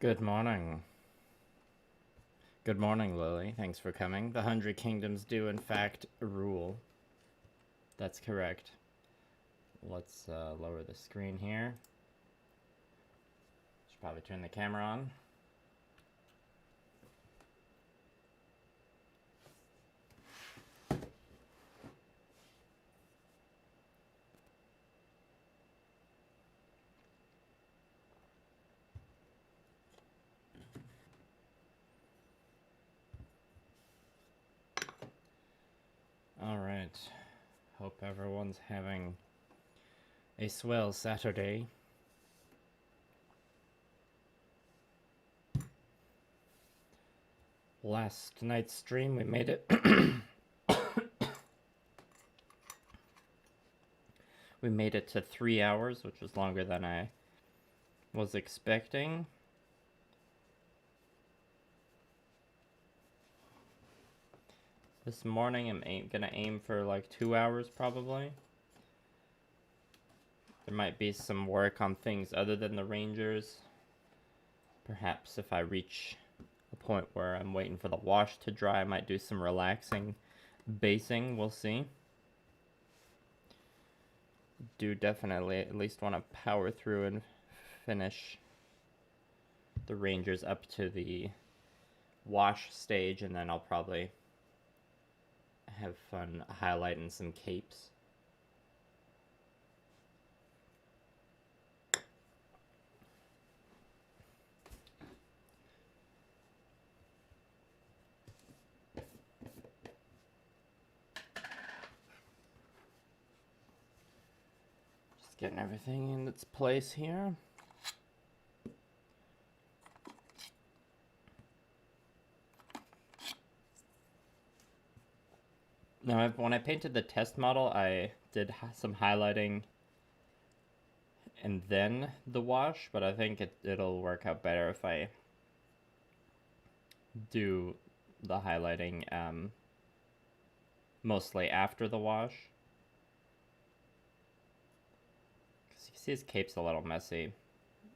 Good morning. Good morning, Lily. Thanks for coming. The 100 Kingdoms do, in fact, rule. That's correct. Let's lower the screen here. Should probably turn the camera on. Alright. Hope everyone's having a swell Saturday. Last night's stream, we made it. We made it to 3 hours, which was longer than I was expecting. This morning, I'm gonna aim for like 2 hours probably. There might be some work on things other than the Rangers. Perhaps if I reach a point where I'm waiting for the wash to dry, I might do some relaxing basing. We'll see. Do definitely at least want to power through and finish the Rangers up to the wash stage, and then I'll probably have fun highlighting some capes. Just getting everything in its place here. Now, when I painted the test model, I did some highlighting and then the wash, but I think it'll work out better if I do the highlighting mostly after the wash. Because you can see his cape's a little messy.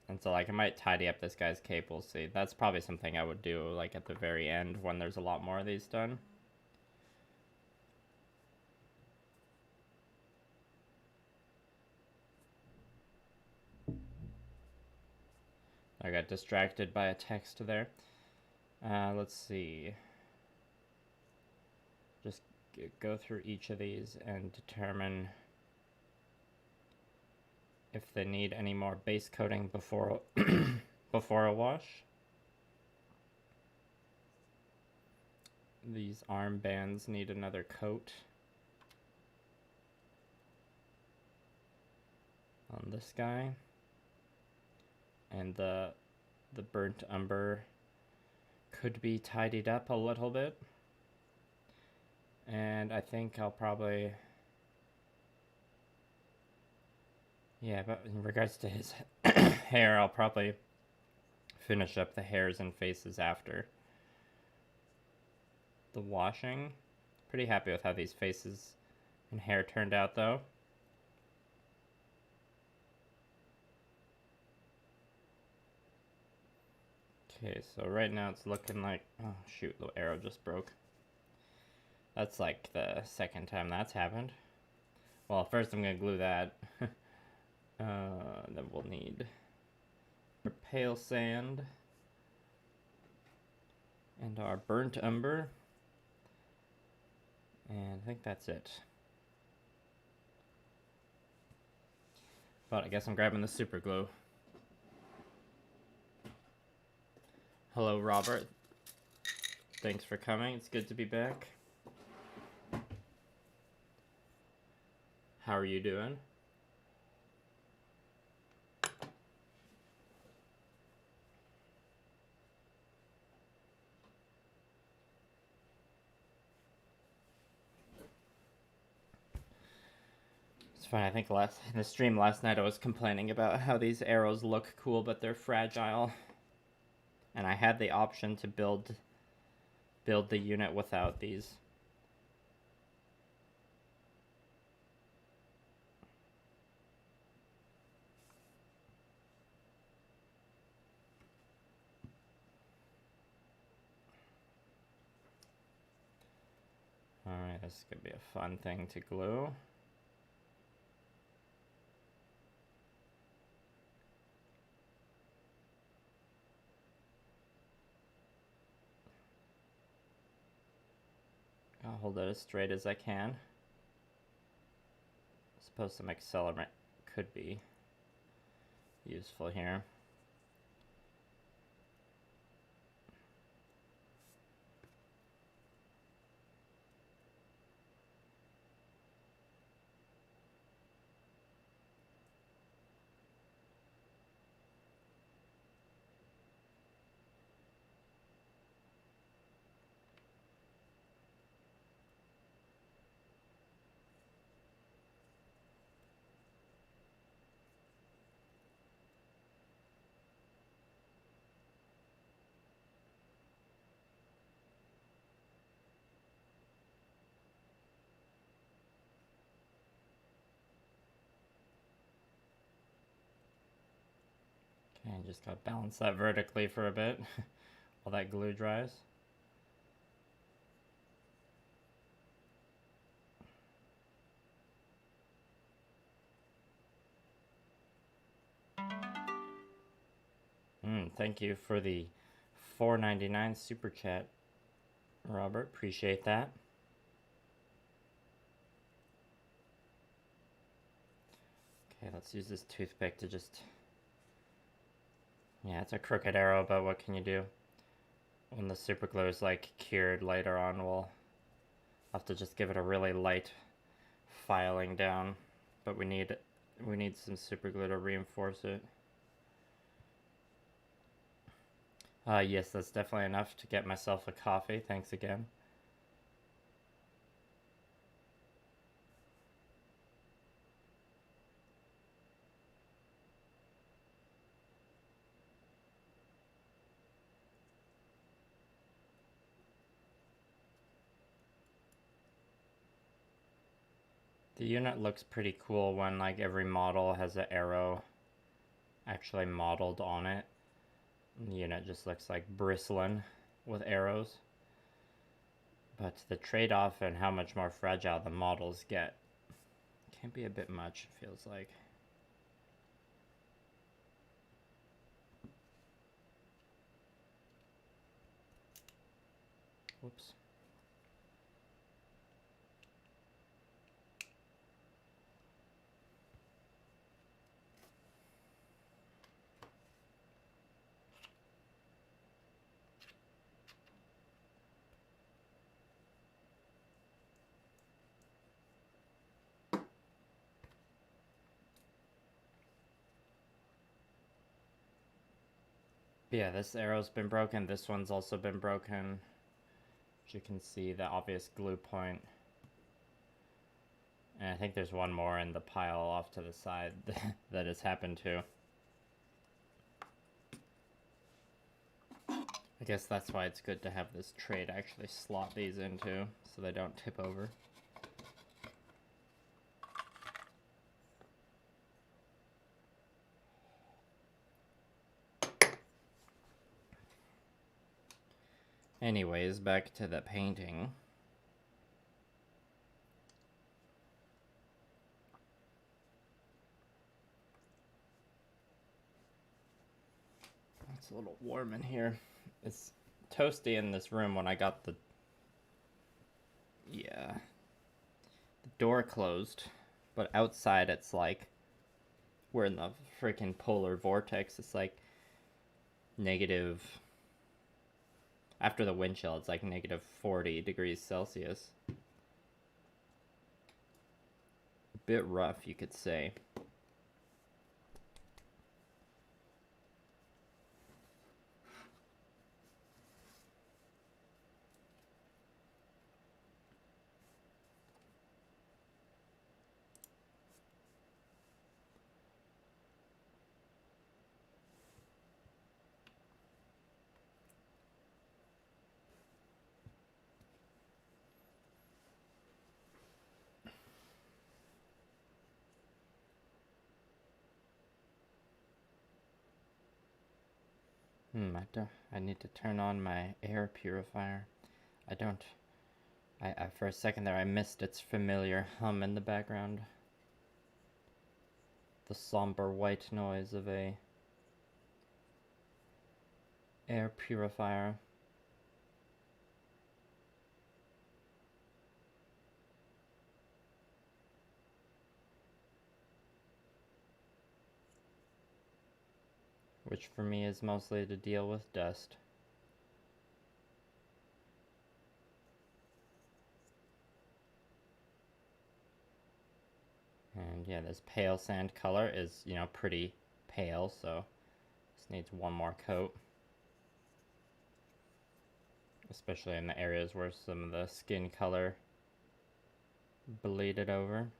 And so like I might tidy up this guy's cape, we'll see. That's probably something I would do like at the very end when there's a lot more of these done. I got distracted by a text there. Let's see. Just go through each of these and determine if they need any more base coating before before a wash. These armbands need another coat on this guy. And the burnt umber could be tidied up a little bit. And I think I'll probably... Yeah, but in regards to his hair, I'll probably finish up the hairs and faces after the washing. Pretty happy with how these faces and hair turned out, though. Okay, so right now it's looking like... Oh, shoot, the arrow just broke. That's like the second time that's happened. Well, first I'm going to glue that. Then we'll need pale sand and our burnt umber. And I think that's it. But I guess I'm grabbing the super glue. Hello, Robert. Thanks for coming. It's good to be back. How are you doing? It's fine. I think in the stream last night I was complaining about how these arrows look cool, but they're fragile. And I had the option to build the unit without these. Okay, this could be a fun thing to glue. I'll hold it as straight as I can. I suppose some accelerant could be useful here. Okay, just gotta balance that vertically for a bit while that glue dries. Thank you for the $4.99 super chat, Robert. Appreciate that. Okay, let's use this toothpick to just... Yeah, it's a crooked arrow, but what can you do? When the super glue is like cured later on, we'll have to just give it a really light filing down. But we need some super glue to reinforce it. Yes, that's definitely enough to get myself a coffee. Thanks again. The unit looks pretty cool when like every model has an arrow actually modeled on it. The unit just looks like bristling with arrows. But the trade-off and how much more fragile the models get can be a bit much, it feels like. Whoops. Yeah, this arrow's been broken. This one's also been broken. As you can see, the obvious glue point. And I think there's one more in the pile off to the side that has happened to. I guess that's why it's good to have this tray to actually slot these into so they don't tip over. Anyways, back to the painting. It's a little warm in here. It's toasty in this room when I got the door closed, but outside it's like we're in the freaking polar vortex. It's like negative, after the wind chill, it's like negative 40 degrees Celsius. A bit rough, you could say. I need to turn on my air purifier. I For a second there, I missed its familiar hum in the background. The somber white noise of a air purifier. Which for me is mostly to deal with dust. And yeah, this pale sand color is, you know, pretty pale, so this needs one more coat. Especially in the areas where some of the skin color bled over.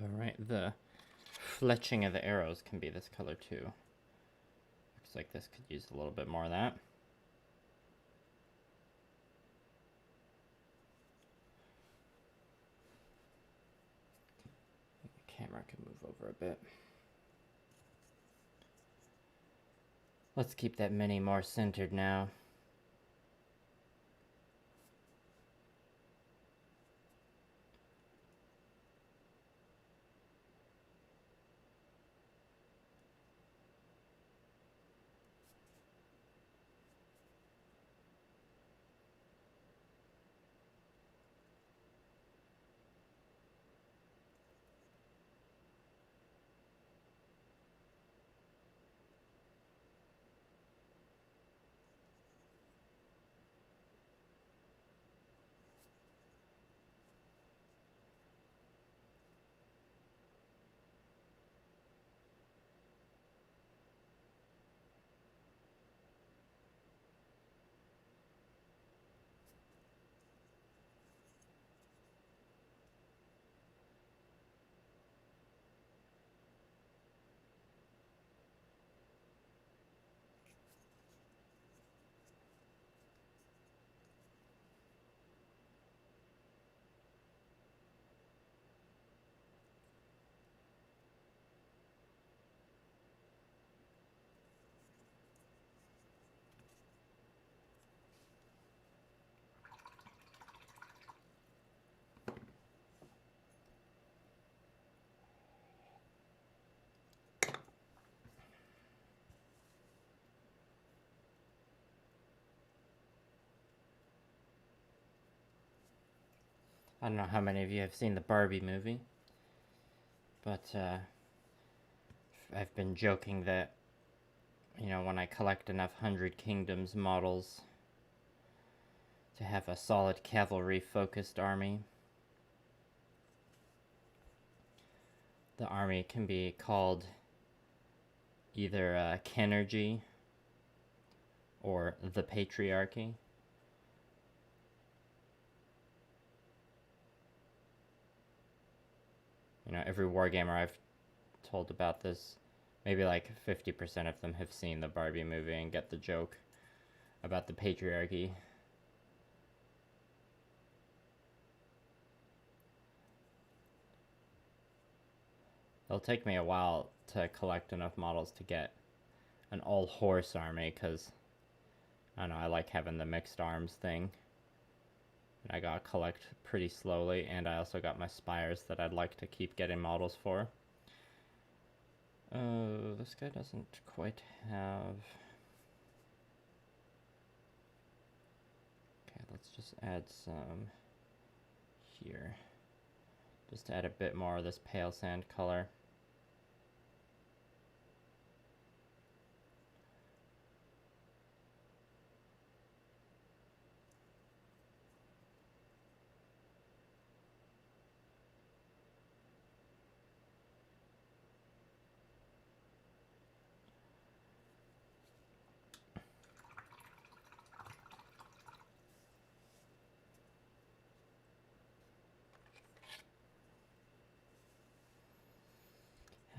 Alright, the fletching of the arrows can be this color too. Looks like this could use a little bit more of that. The camera can move over a bit. Let's keep that mini more centered now. I don't know how many of you have seen the Barbie movie, but I've been joking that, you know, when I collect enough 100 Kingdoms models to have a solid cavalry-focused army, the army can be called either Kenergy or the Patriarchy. You know, every wargamer I've told about this, maybe like 50% of them have seen the Barbie movie and get the joke about the patriarchy. It'll take me a while to collect enough models to get an all-horse army, because, I don't know, I like having the mixed arms thing. I gotta collect pretty slowly, and I also got my spires that I'd like to keep getting models for. Oh, this guy doesn't quite have... Okay, let's just add some here. Just to add a bit more of this pale sand color.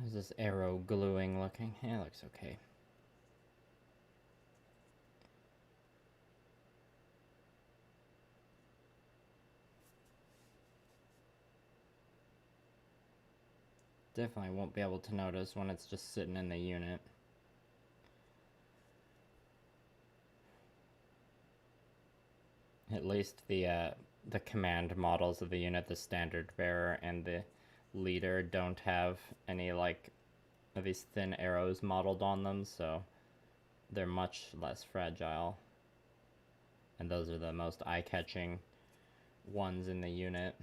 How's this arrow gluing looking? Yeah, it looks okay. Definitely won't be able to notice when it's just sitting in the unit. At least the command models of the unit, the standard bearer and the leader, don't have any like of these thin arrows modeled on them, so they're much less fragile. And those are the most eye-catching ones in the unit.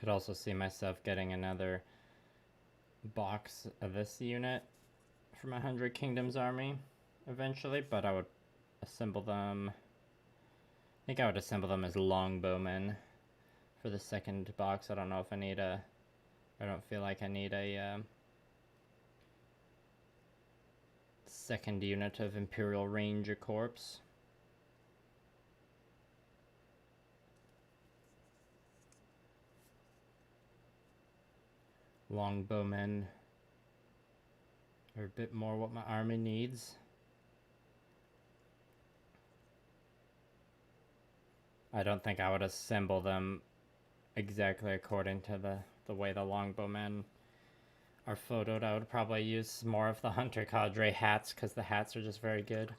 Could also see myself getting another box of this unit for my 100 Kingdoms army eventually, but I would assemble them. I think I would assemble them as longbowmen for the second box. I don't know if I need a. I don't feel like I need a second unit of Imperial Ranger Corps. Longbowmen are a bit more what my army needs. I don't think I would assemble them exactly according to the way the longbowmen are photoed. I would probably use more of the Hunter Cadre hats because the hats are just very good.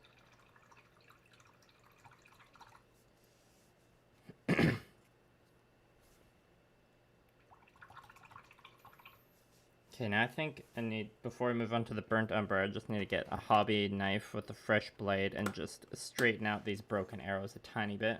Okay, now I think I need, before we move on to the Burnt Umber, I just need to get a hobby knife with a fresh blade and just straighten out these broken arrows a tiny bit.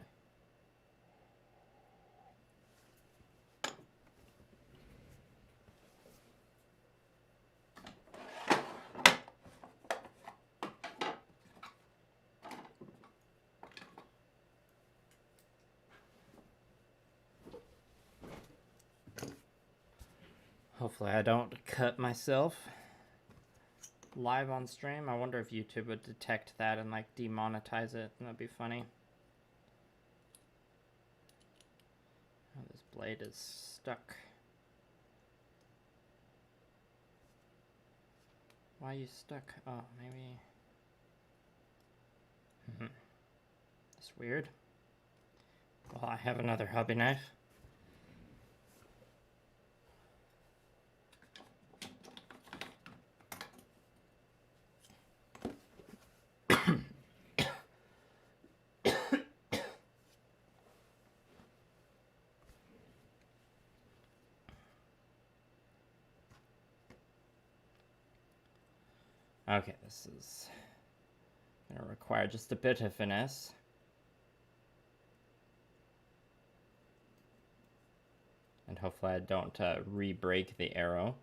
Hopefully I don't cut myself live on stream. I wonder if YouTube would detect that and like demonetize it. That'd be funny. Oh, this blade is stuck. Why are you stuck? Oh, maybe. That's weird. Well, I have another hobby knife. Okay, this is gonna require just a bit of finesse. And hopefully I don't re-break the arrow.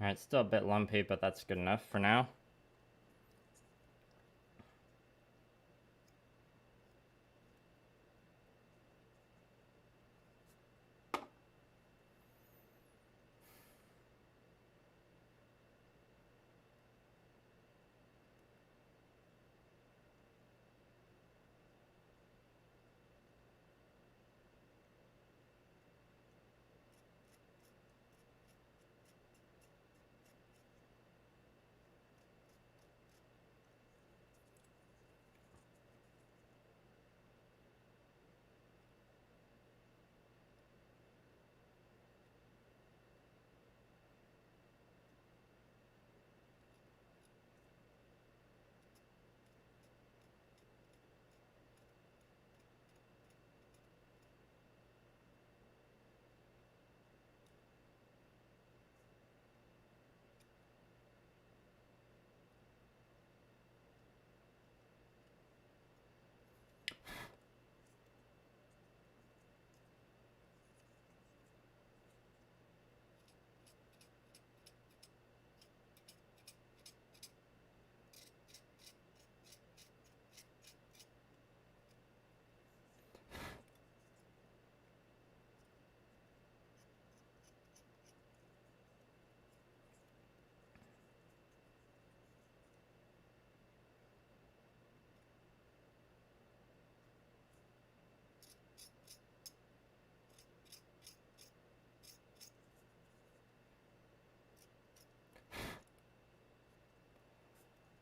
Alright, still a bit lumpy, but that's good enough for now.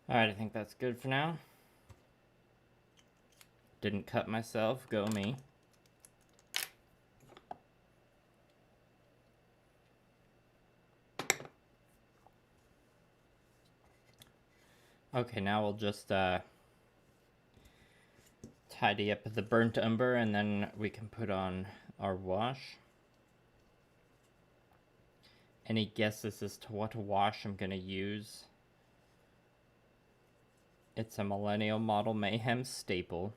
Alright, I think that's good for now. Didn't cut myself, go me. Okay, now we'll just tidy up the burnt umber and then we can put on our wash. Any guesses as to what wash I'm going to use? It's a Millennial model Mayhem staple.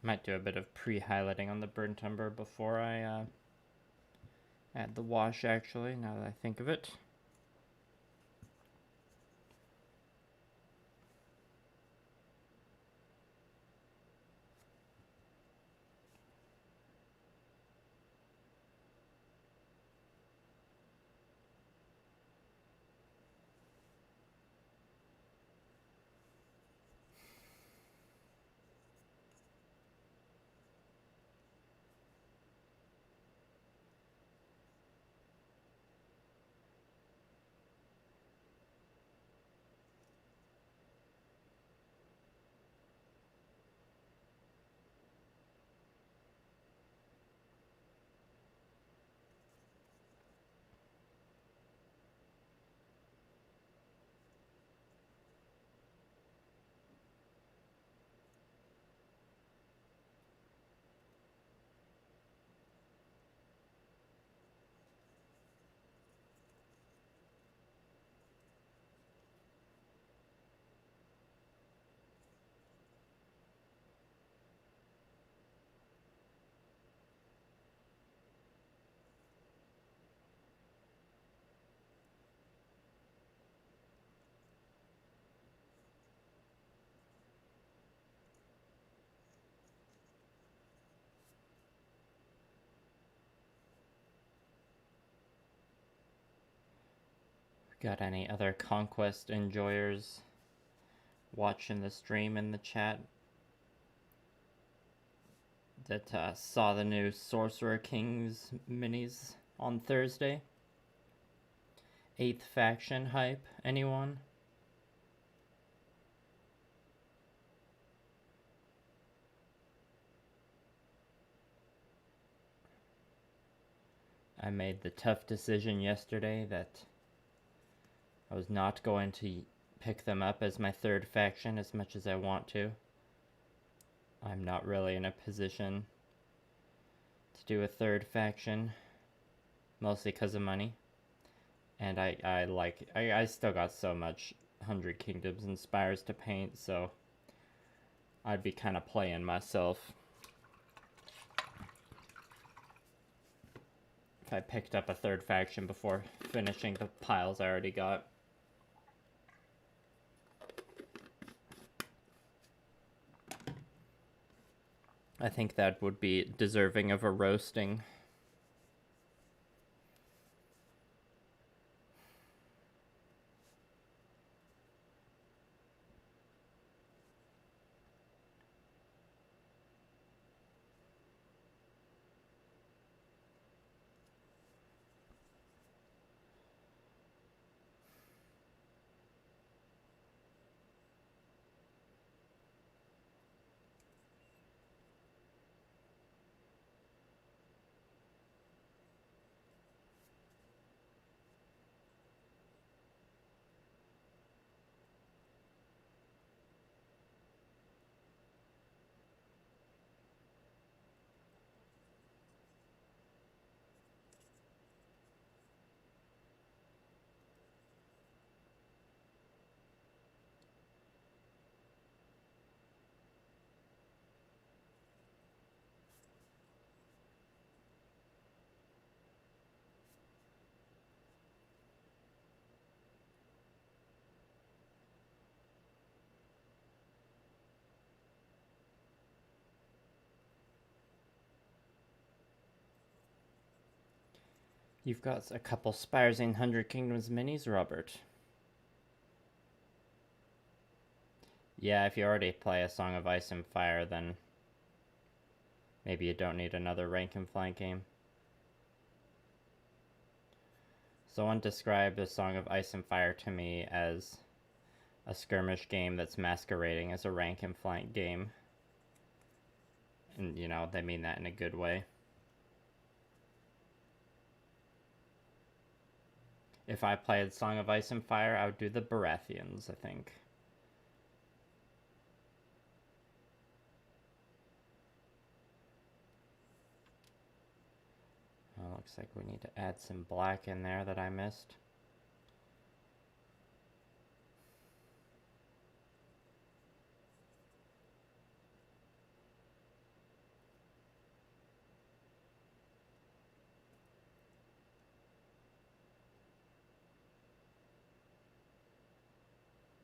Might do a bit of pre-highlighting on the burnt umber before I add the wash, actually, now that I think of it. Got any other conquest enjoyers watching the stream in the chat that saw the new Sorcerer Kings minis on Thursday? 8th faction hype, anyone? I made the tough decision yesterday that I was not going to pick them up as my 3rd faction as much as I want to. I'm not really in a position to do a 3rd faction, mostly because of money. And I still got so much 100 Kingdoms and Spires to paint, so I'd be kind of playing myself if I picked up a 3rd faction before finishing the piles I already got. I think that would be deserving of a roasting. You've got a couple Spires in 100 Kingdoms minis, Robert. Yeah, if you already play a Song of Ice and Fire, then maybe you don't need another rank and flank game. Someone described a Song of Ice and Fire to me as a skirmish game that's masquerading as a rank and flank game. And, you know, they mean that in a good way. If I played Song of Ice and Fire, I would do the Baratheons, I think. Oh, looks like we need to add some black in there that I missed.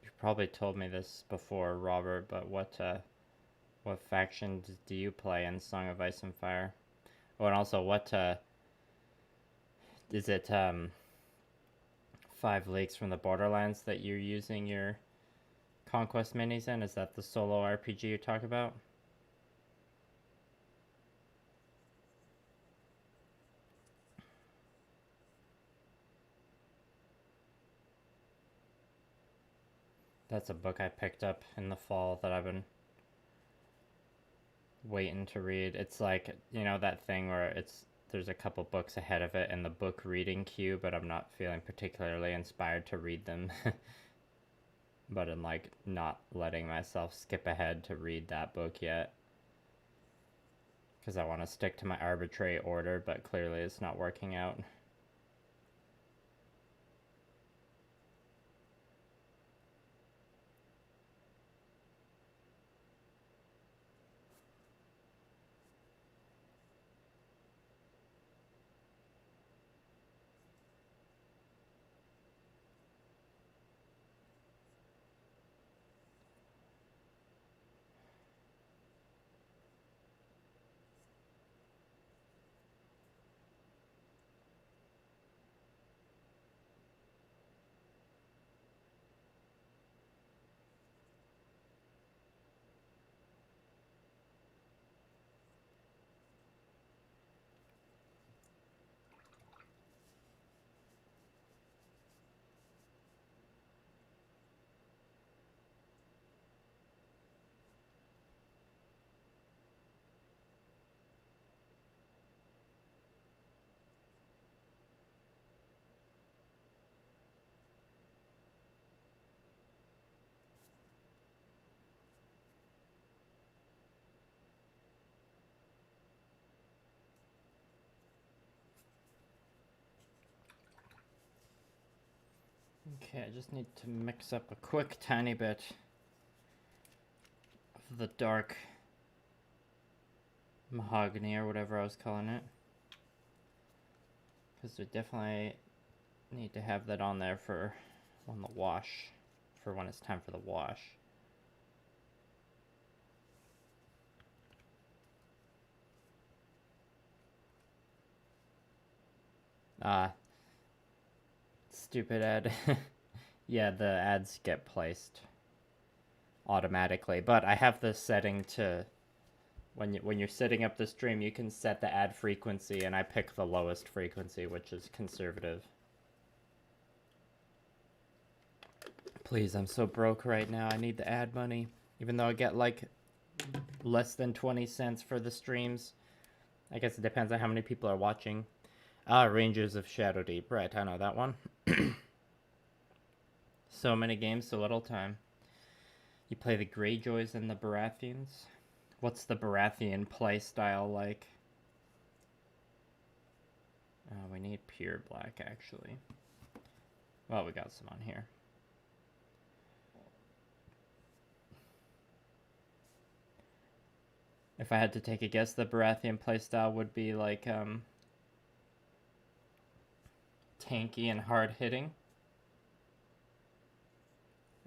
You've probably told me this before, Robert, but what faction do you play in Song of Ice and Fire? Oh, and also, what is it 5 Leagues from the Borderlands that you're using your conquest minis in? Is that the solo RPG you talk about? That's a book I picked up in the fall that I've been waiting to read. It's like, you know, that thing where there's a couple books ahead of it in the book reading queue, but I'm not feeling particularly inspired to read them. But I'm like not letting myself skip ahead to read that book yet, because I want to stick to my arbitrary order, but clearly it's not working out. Okay, I just need to mix up a quick tiny bit of the dark mahogany or whatever I was calling it, because we definitely need to have that on there for when it's time for the wash. Stupid ad. Yeah, the ads get placed automatically, but I have the setting to when you're setting up the stream, you can set the ad frequency, and I pick the lowest frequency, which is conservative. Please, I'm so broke right now. I need the ad money, even though I get like less than 20 cents for the streams. I guess it depends on how many people are watching. Rangers of Shadow Deep. Right, I know that one. So many games, so little time. You play the Greyjoys and the Baratheons? What's the Baratheon play style like? We need pure black, actually. Well, we got some on here. If I had to take a guess, the Baratheon playstyle would be like tanky and hard hitting.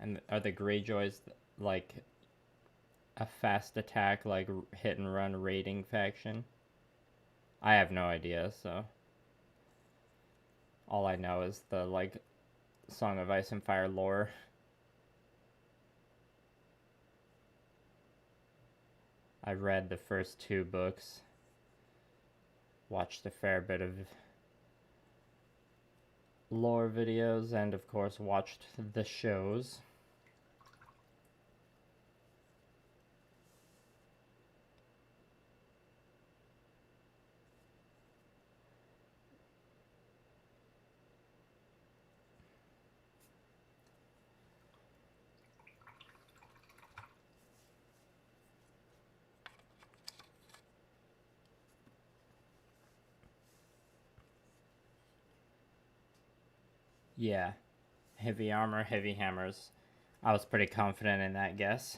And are the Greyjoys like a fast attack, like hit and run raiding faction? I have no idea, so all I know is the, like, Song of Ice and Fire lore. I read the first 2 books, watched a fair bit of lore videos, and of course watched the shows. Yeah, heavy armor, heavy hammers. I was pretty confident in that guess.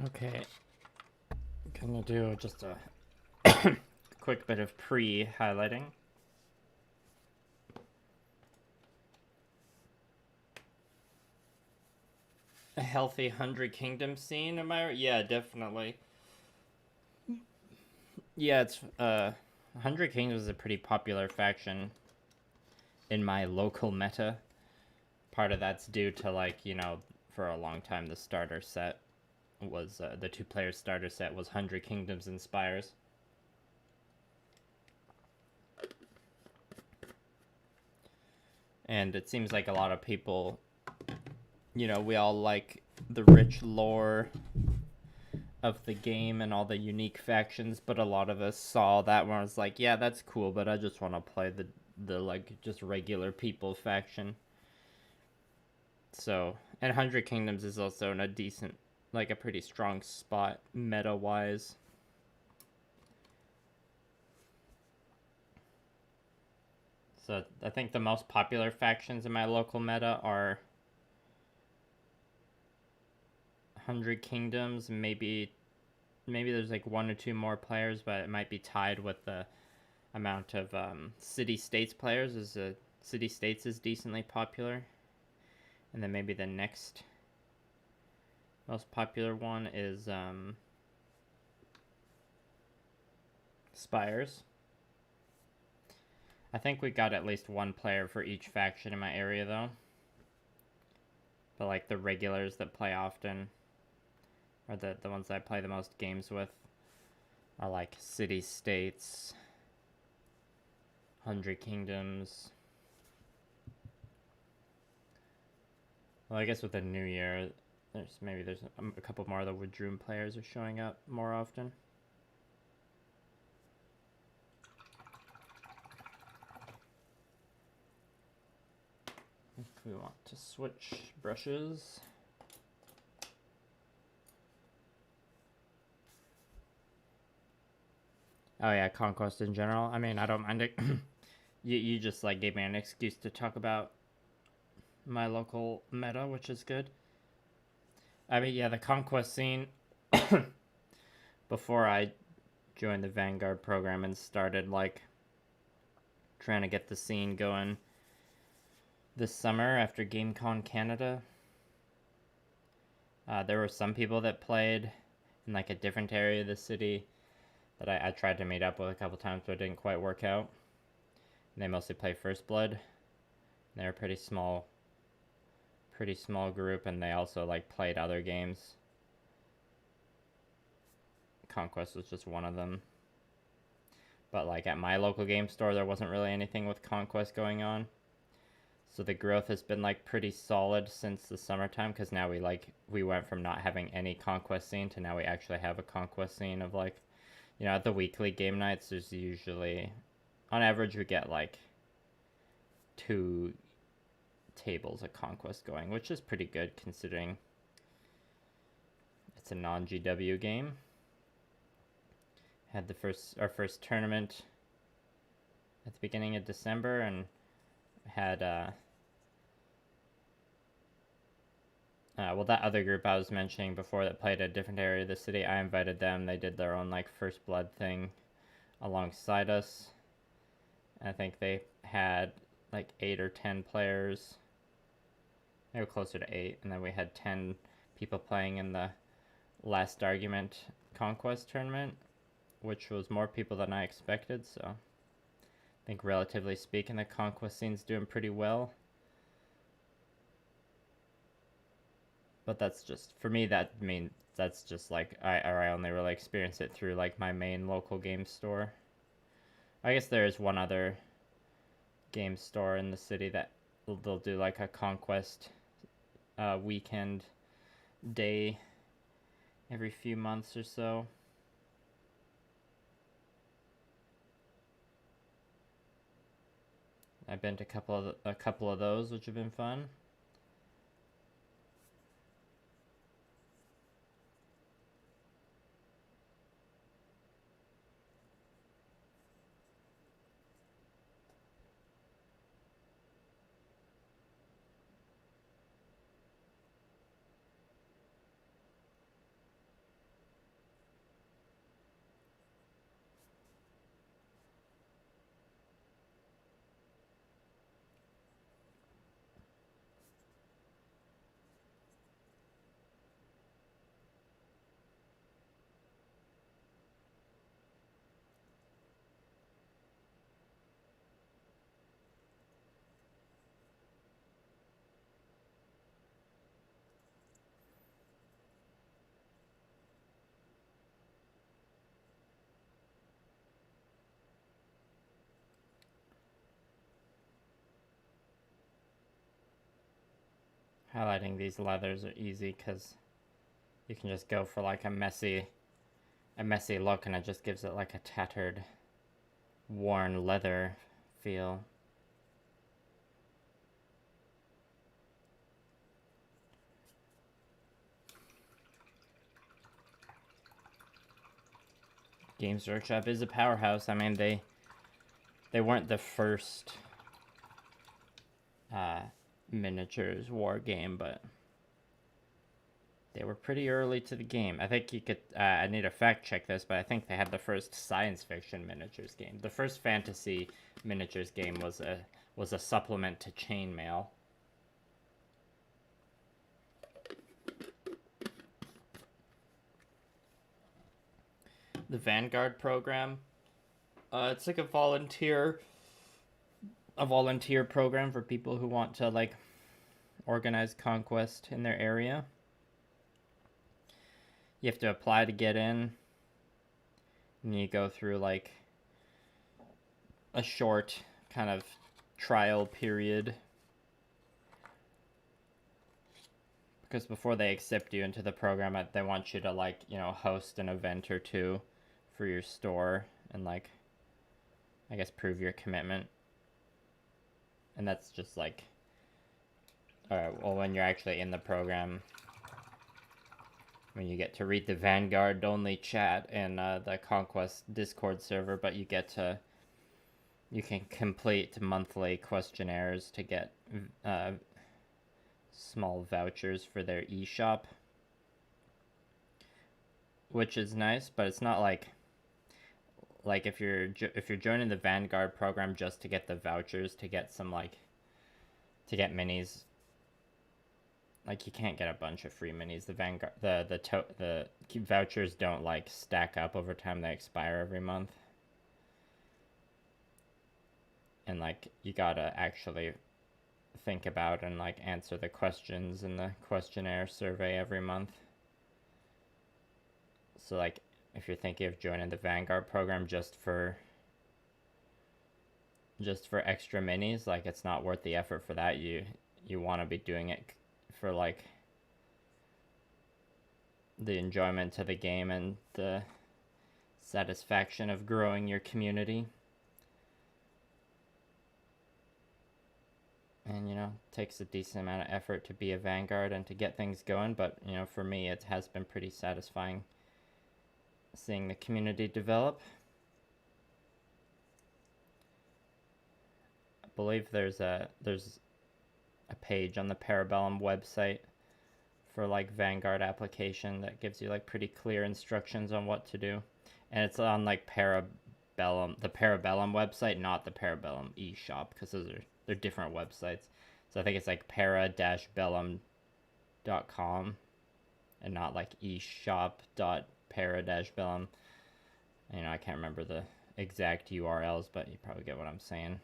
Okay, gonna do just a quick bit of pre-highlighting. A healthy 100 Kingdom scene, am I right? Yeah, definitely. Yeah, it's 100 Kingdoms is a pretty popular faction in my local meta. Part of that's due to, like, you know, for a long time the starter set was the 2-player starter set was 100 Kingdoms and Spires. And it seems like a lot of people, you know, we all like the rich lore of the game and all the unique factions, but a lot of us saw that one was like, yeah, that's cool, but I just want to play the like just regular people faction. So, and 100 Kingdoms is also in a decent, like a pretty strong spot meta wise. So I think the most popular factions in my local meta are 100 Kingdoms. Maybe there's like 1 or 2 more players, but it might be tied with the amount of City States players. City States is decently popular, and then maybe the next most popular one is Spires. I think we got at least 1 player for each faction in my area, though. But like the regulars that play often, or the ones that I play the most games with, are like City States, 100 Kingdoms. Well, I guess with the new year, there's a couple more of the Woodroom players are showing up more often. If we want to switch brushes. Oh yeah, Conquest in general. I mean, I don't mind it. you just like gave me an excuse to talk about my local meta, which is good. I mean, yeah, the Conquest scene before I joined the Vanguard program and started like trying to get the scene going this summer after GameCon Canada. There were some people that played in like a different area of the city that I tried to meet up with a couple times, but it didn't quite work out. And they mostly play First Blood. They're a pretty small group, and they also like played other games. Conquest was just one of them. But like at my local game store, there wasn't really anything with Conquest going on. So the growth has been like pretty solid since the summertime, because now we went from not having any Conquest scene to now we actually have a Conquest scene of like, you know, at the weekly game nights, there's usually, on average, we get like 2 tables of Conquest going, which is pretty good considering it's a non-GW game. Had our first tournament at the beginning of December, and had well, that other group I was mentioning before that played a different area of the city, I invited them. They did their own like First Blood thing alongside us. I think they had like 8 or 10 players. They were closer to 8, and then we had 10 people playing in the Last Argument Conquest tournament, which was more people than I expected, so I think relatively speaking the Conquest scene's doing pretty well. But that's just, for me, that's just like, I only really experience it through like my main local game store. I guess there is one other game store in the city that they'll do like a Conquest weekend day every few months or so. I've been to a couple of those, which have been fun. Highlighting these leathers are easy because you can just go for like a messy look, and it just gives it like a tattered, worn leather feel. Games Workshop is a powerhouse. I mean, they weren't the first miniatures war game, but they were pretty early to the game. I think you could, I need to fact check this, but I think they had the first science fiction miniatures game. The first fantasy miniatures game was a supplement to Chainmail. The Vanguard program, it's like a volunteer program for people who want to like organize conquest in their area. You have to apply to get in, and you go through like a short kind of trial period, because before they accept you into the program, they want you to like, you know, host an event or two for your store and like, I guess, prove your commitment. And that's just like, well, when you're actually in the program, when you get to read the Vanguard only chat in the Conquest Discord server, but you can complete monthly questionnaires to get small vouchers for their eShop, which is nice, but it's not like if you're joining the Vanguard program just to get the vouchers to get some like, to get minis, like you can't get a bunch of free minis. The Vanguard, the vouchers don't like stack up over time. They expire every month, and like you gotta actually think about and like answer the questions in the questionnaire survey every month. So like if you're thinking of joining the Vanguard program just for extra minis, like it's not worth the effort for that. You want to be doing it for like the enjoyment to the game and the satisfaction of growing your community. And you know, it takes a decent amount of effort to be a Vanguard and to get things going, but you know, for me it has been pretty satisfying seeing the community develop. I believe there's a page on the Parabellum website for like Vanguard application that gives you like pretty clear instructions on what to do, and it's on like the Parabellum website, not the Parabellum eShop, because they're different websites. So I think it's like para-bellum.com and not like eShop.para-bellum. You know, I can't remember the exact URLs, but you probably get what I'm saying.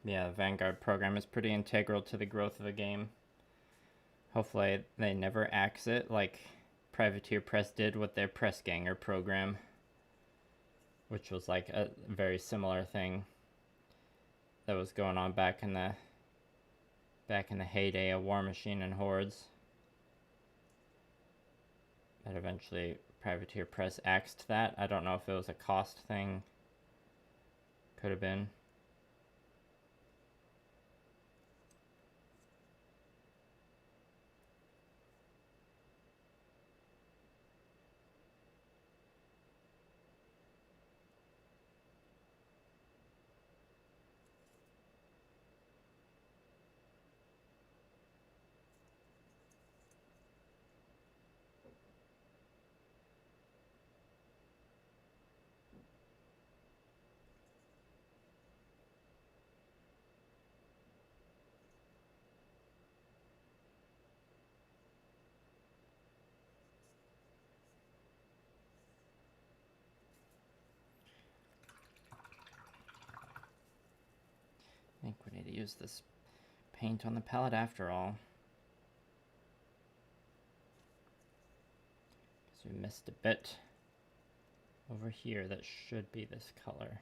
Yeah, the Vanguard program is pretty integral to the growth of the game. Hopefully they never axe it like Privateer Press did with their Press Ganger program, which was like a very similar thing that was going on back in the heyday of War Machine and Hordes. But eventually Privateer Press axed that. I don't know if it was a cost thing. Could have been. I think we need to use this paint on the palette after all. Because we missed a bit over here that should be this color.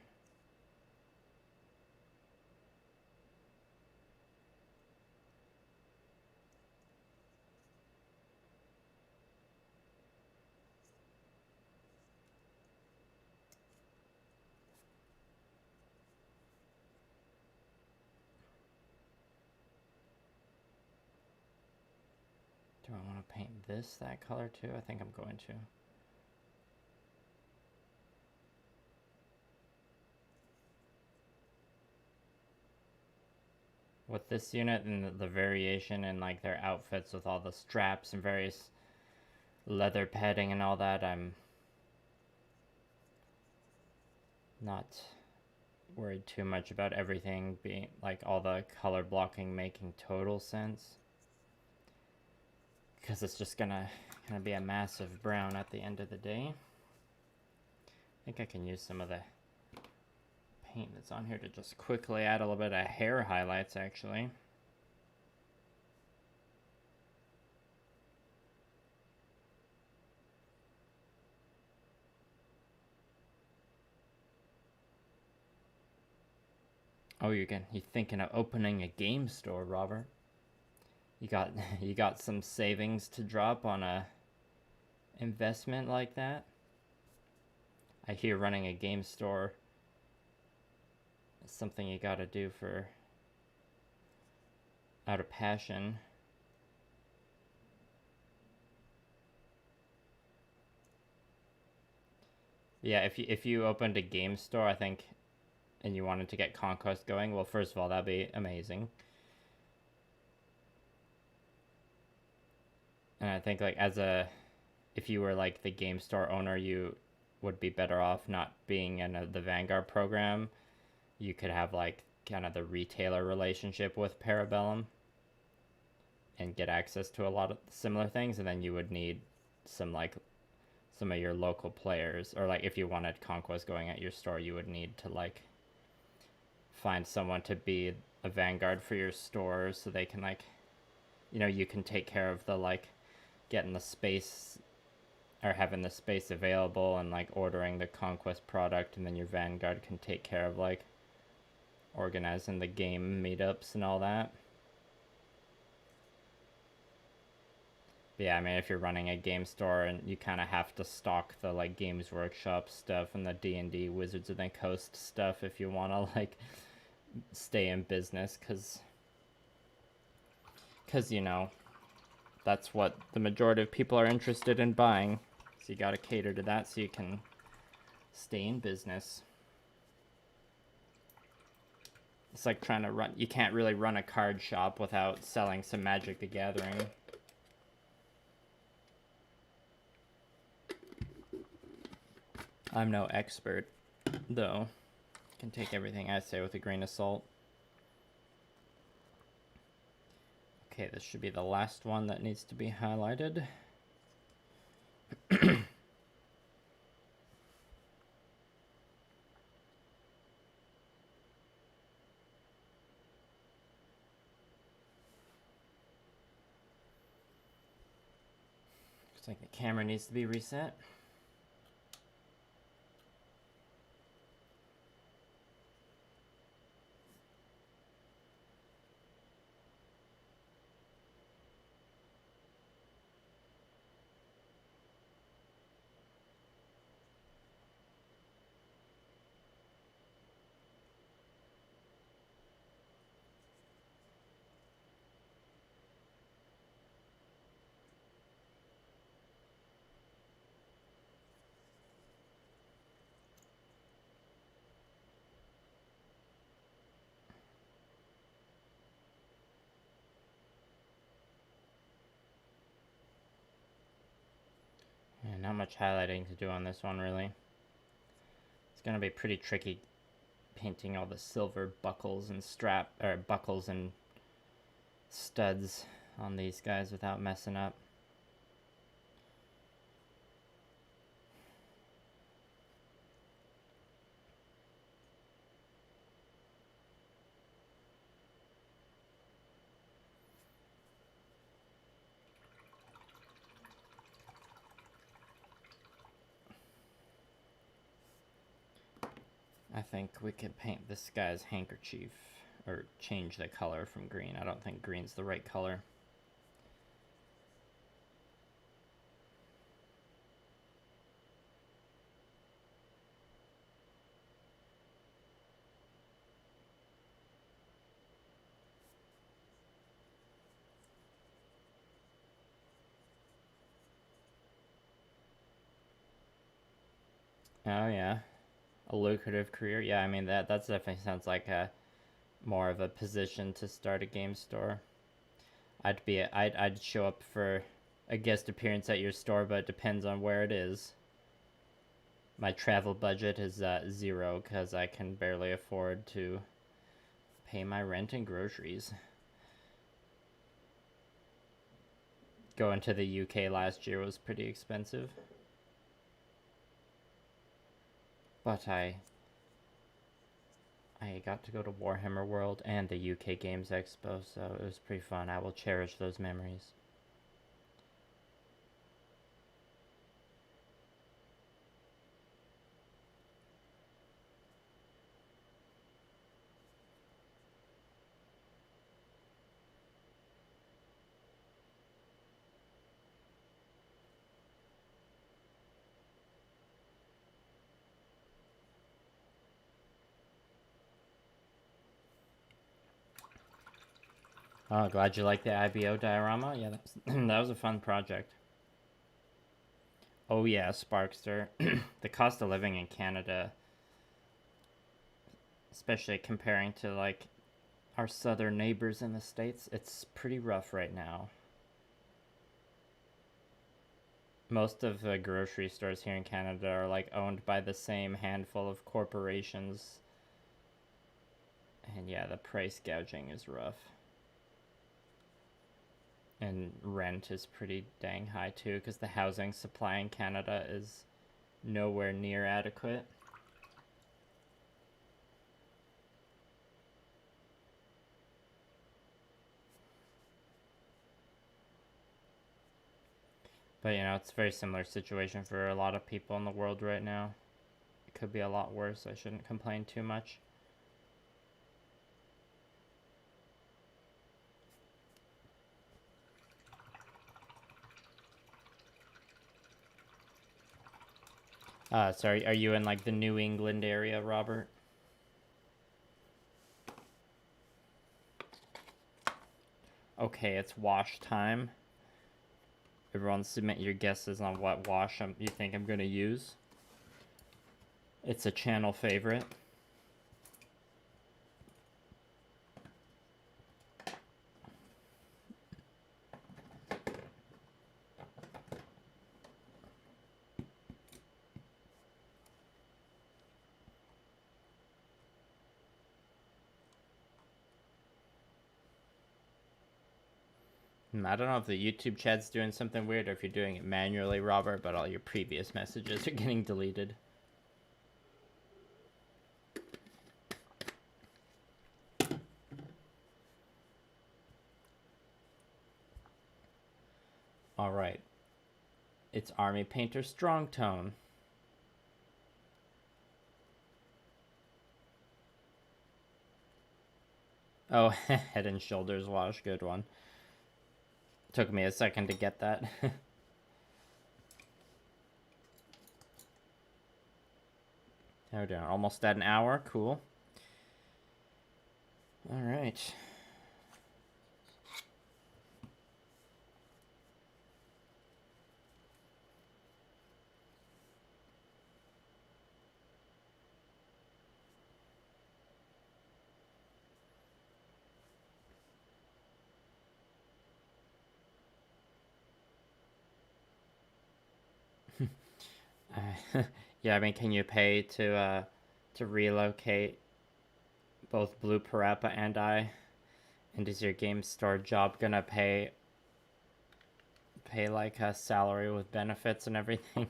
Do I want to paint this that color too? I think I'm going to. With this unit and the variation in like their outfits with all the straps and various leather padding and all that, I'm not worried too much about everything being like all the color blocking making total sense, because it's just gonna be a massive brown at the end of the day. I think I can use some of the paint that's on here to just quickly add a little bit of hair highlights actually. Oh, you're thinking of opening a game store, Robert? You got some savings to drop on a investment like that? I hear running a game store is something you gotta do out of passion. Yeah, if you opened a game store, I think, and you wanted to get Conquest going, well, first of all, that'd be amazing. And I think like if you were like the game store owner, you would be better off not being in the Vanguard program. You could have like kind of the retailer relationship with Parabellum and get access to a lot of similar things, and then you would need some of your local players, or like if you wanted conquest going at your store, you would need to like find someone to be a Vanguard for your store, so they can like, you can take care of the like getting the space or having the space available and like ordering the conquest product, and then your Vanguard can take care of like organizing the game meetups and all that. But yeah, I mean, if you're running a game store and you kind of have to stock the like Games Workshop stuff and the D&D Wizards of the Coast stuff if you want to like stay in business, because that's what the majority of people are interested in buying. So you got to cater to that so you can stay in business. It's like trying to run, you can't really run a card shop without selling some Magic the Gathering. I'm no expert, though. Can take everything I say with a grain of salt. Okay, this should be the last one that needs to be highlighted. Looks like the camera needs to be reset. And not much highlighting to do on this one, really. It's going to be pretty tricky painting all the silver buckles and buckles and studs on these guys without messing up. I think we could paint this guy's handkerchief, or change the color from green. I don't think green's the right color. Oh yeah, a lucrative career. Yeah, I mean that definitely sounds like a more of a position to start a game store. I'd show up for a guest appearance at your store, but it depends on where it is. My travel budget is 0 because I can barely afford to pay my rent and groceries. Going to the UK last year was pretty expensive. But I got to go to Warhammer World and the UK Games Expo, so it was pretty fun. I will cherish those memories. Oh, glad you like the IBO diorama. Yeah, that was a fun project. Oh yeah, Sparkster. The cost of living in Canada, especially comparing to like our southern neighbors in the States, it's pretty rough right now. most of the grocery stores here in Canada are like owned by the same handful of corporations. And yeah, the price gouging is rough. And rent is pretty dang high too, because the housing supply in Canada is nowhere near adequate. But you know, it's a very similar situation for a lot of people in the world right now. It could be a lot worse. I shouldn't complain too much. Sorry, are you in like the New England area, Robert? Okay, it's wash time. Everyone submit your guesses on what wash you think I'm going to use. It's a channel favorite. I don't know if the YouTube chat's doing something weird or if you're doing it manually, Robert, but all your previous messages are getting deleted. All right. It's Army Painter Strong Tone. Oh, Head and Shoulders wash, good one. Took me a second to get that. How we doing? Almost at an hour, cool. All right. Yeah, I mean, can you pay to relocate both Blue Parappa and I? And is your game store job gonna pay like a salary with benefits and everything?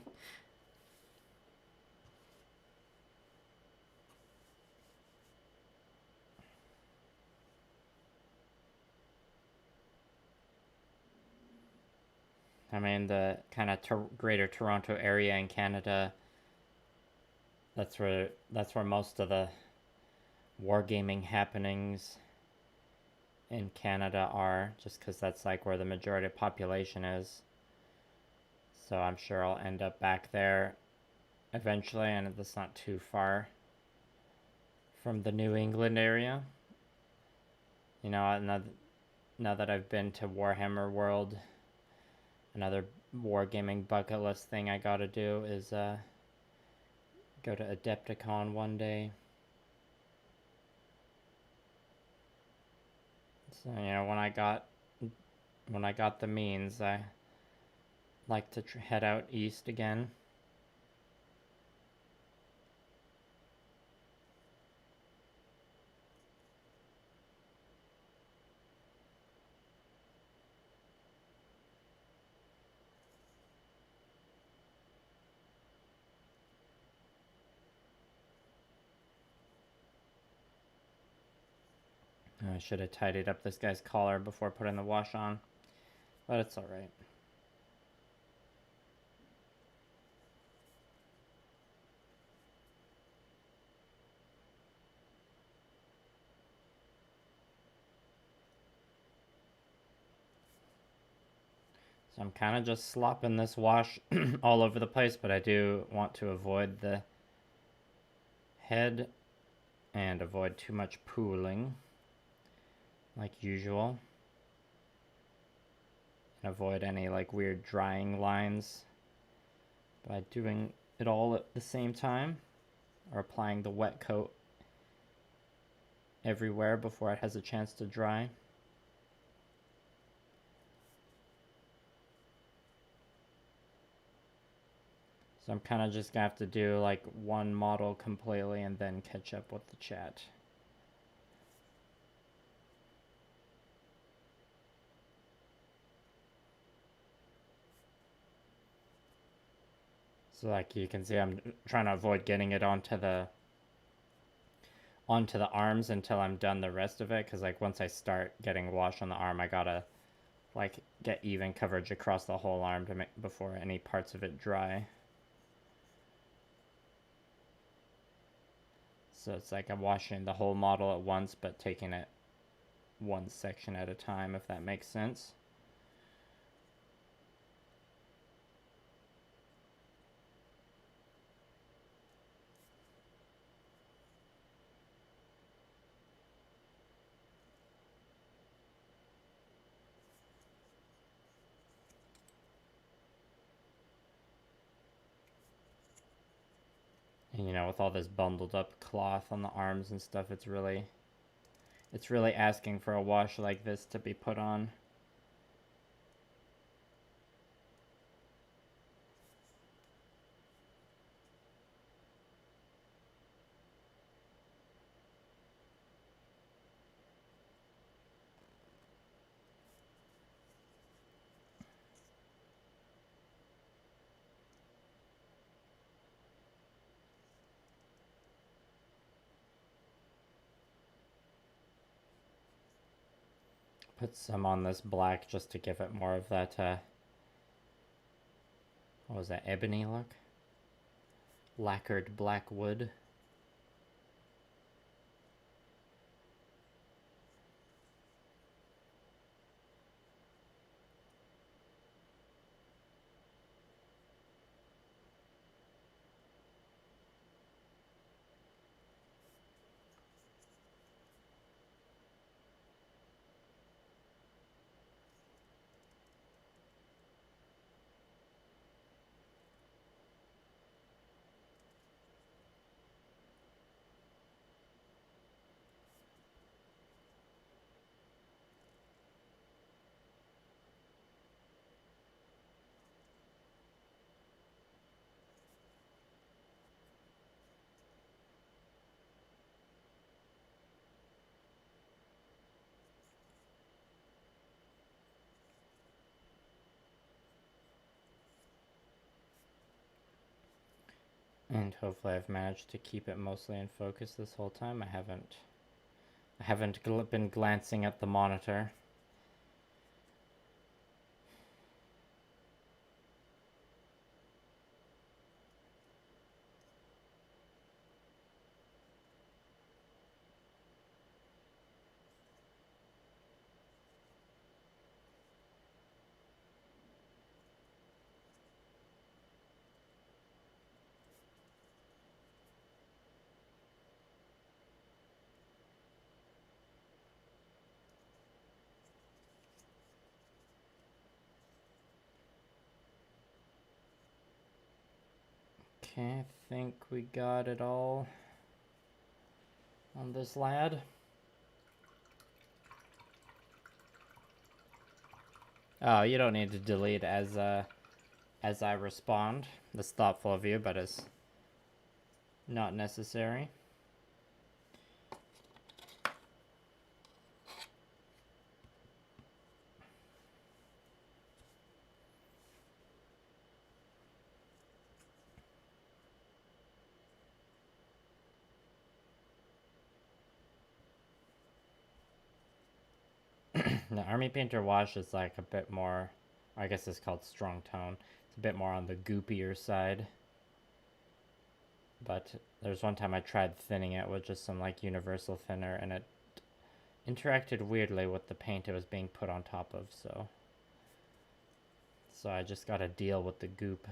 I mean, the kind of greater Toronto area in Canada, that's where most of the wargaming happenings in Canada are, just because that's like where the majority of population is. So I'm sure I'll end up back there eventually, and it's not too far from the New England area. You know, now that I've been to Warhammer World, another wargaming bucket list thing I gotta do is go to Adepticon one day. So, you know, when I got the means, I like to head out east again. I should have tidied up this guy's collar before putting the wash on, but it's alright. So I'm kind of just slopping this wash all over the place, but I do want to avoid the head and avoid too much pooling, like usual. And avoid any like weird drying lines by doing it all at the same time, or applying the wet coat everywhere before it has a chance to dry. So I'm kind of just gonna have to do like one model completely and then catch up with the chat. So like you can see, I'm trying to avoid getting it onto the arms until I'm done the rest of it, because like once I start getting wash on the arm, I gotta like get even coverage across the whole arm to make before any parts of it dry. So it's like I'm washing the whole model at once, but taking it one section at a time, if that makes sense. And you know, with all this bundled up cloth on the arms and stuff, it's really asking for a wash like this to be put on. Put some on this black just to give it more of that, what was that, ebony look? Lacquered black wood. And hopefully I've managed to keep it mostly in focus this whole time. I haven't been glancing at the monitor. Okay, I think we got it all on this lad. Oh, you don't need to delete as I respond. That's thoughtful of you, but it's not necessary. The Army Painter wash is like a bit more, I guess it's called strong tone. It's a bit more on the goopier side. But there's one time I tried thinning it with just some like universal thinner, and it interacted weirdly with the paint it was being put on top of, so I just gotta deal with the goop.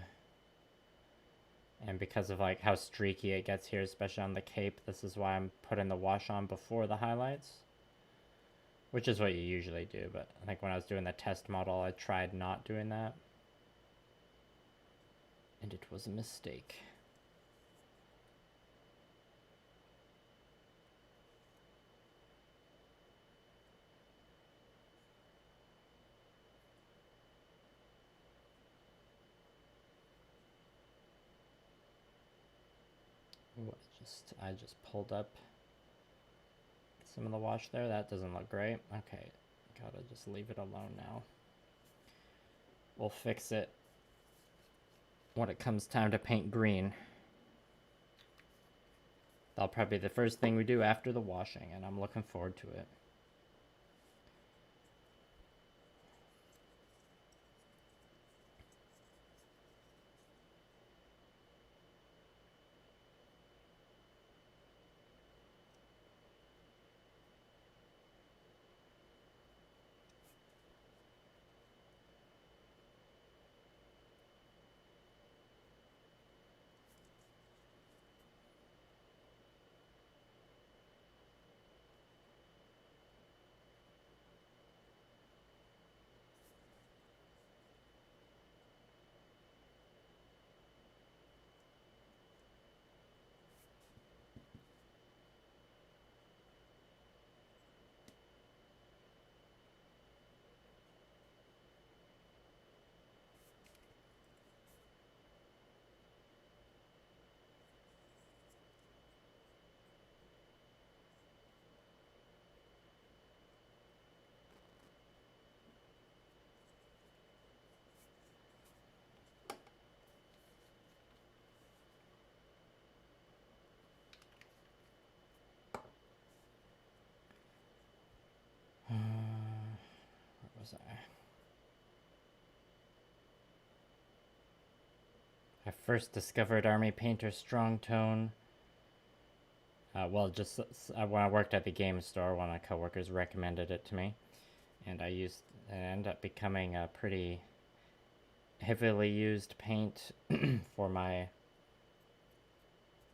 And because of like how streaky it gets here, especially on the cape, this is why I'm putting the wash on before the highlights. Which is what you usually do, but I think when I was doing the test model, I tried not doing that. And it was a mistake. Ooh, I just pulled up some of the wash there. That doesn't look great. Okay, gotta just leave it alone now. We'll fix it when it comes time to paint green. That'll probably be the first thing we do after the washing, and I'm looking forward to it. Where was I first discovered Army Painter Strong Tone. Well, just when I worked at the game store, one of my coworkers recommended it to me, and it ended up becoming a pretty heavily used paint for my.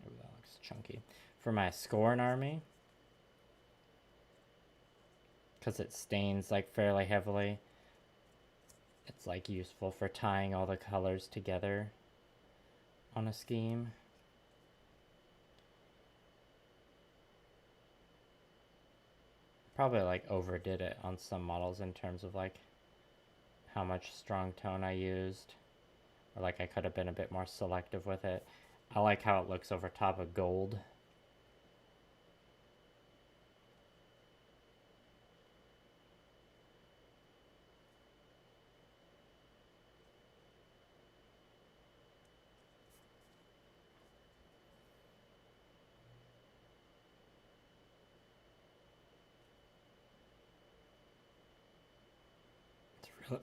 Oh, that looks chunky. For my Scorn army, because it stains like fairly heavily. It's like useful for tying all the colors together on a scheme. Probably like overdid it on some models in terms of like how much strong tone I used, or like I could have been a bit more selective with it. I like how it looks over top of gold.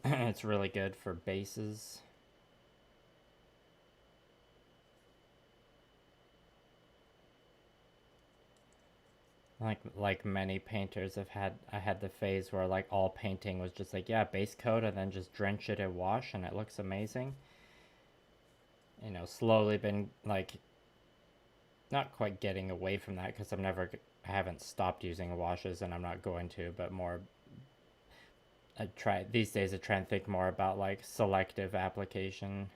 It's really good for bases. Like many painters have had, I had the phase where like all painting was just like, yeah, base coat and then just drench it in wash and it looks amazing. You know, slowly been like not quite getting away from that because I haven't stopped using washes and I'm not going to, but more these days I try and think more about like selective application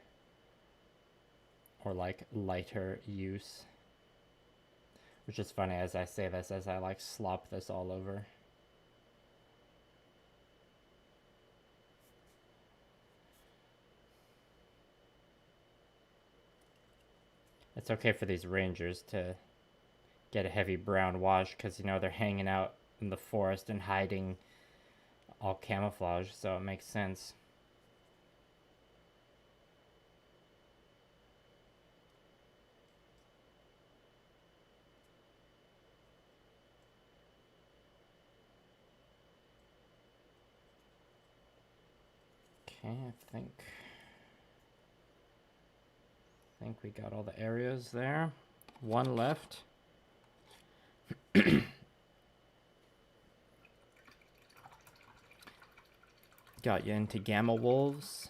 or like lighter use. Which is funny as I say this, as I like slop this all over. It's okay for these rangers to get a heavy brown wash because, you know, they're hanging out in the forest and hiding all camouflage, so it makes sense. Okay, I think we got all the areas there. One left. Got you into Gamma Wolves.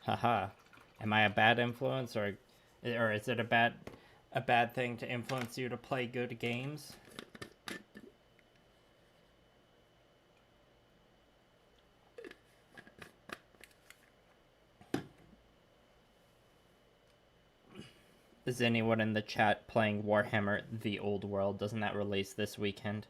Haha. Am I a bad influence, or is it a bad thing to influence you to play good games? Is anyone in the chat playing Warhammer The Old World? Doesn't that release this weekend?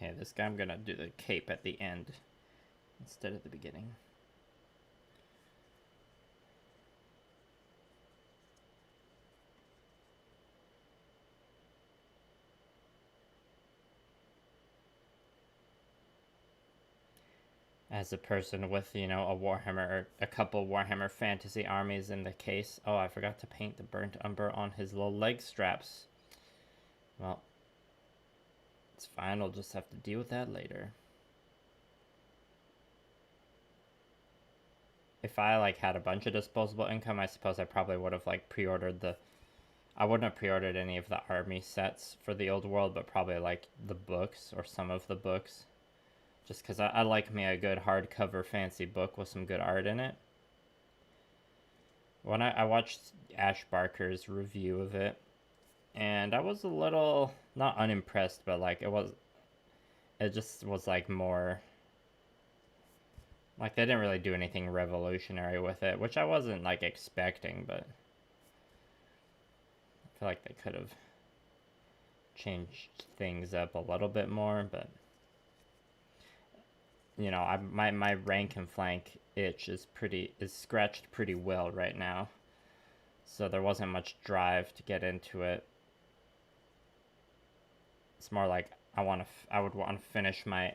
Okay, this guy I'm gonna do the cape at the end instead of the beginning. As a person with, you know, a Warhammer, or a couple Warhammer Fantasy armies in the case. Oh, I forgot to paint the burnt umber on his little leg straps. Well, it's fine, I'll just have to deal with that later. If I, like, had a bunch of disposable income, I suppose I probably would have, like, pre-ordered the... I wouldn't have pre-ordered any of the army sets for the old world, but probably, like, the books, or some of the books. Just because I like me a good hardcover fancy book with some good art in it. When I watched Ash Barker's review of it, and I was a little, not unimpressed, but, like, it just was, like, more... Like, they didn't really do anything revolutionary with it, which I wasn't, like, expecting, but I feel like they could have changed things up a little bit more, but, you know, my rank and flank itch is scratched pretty well right now, so there wasn't much drive to get into it. It's more like I would want to finish my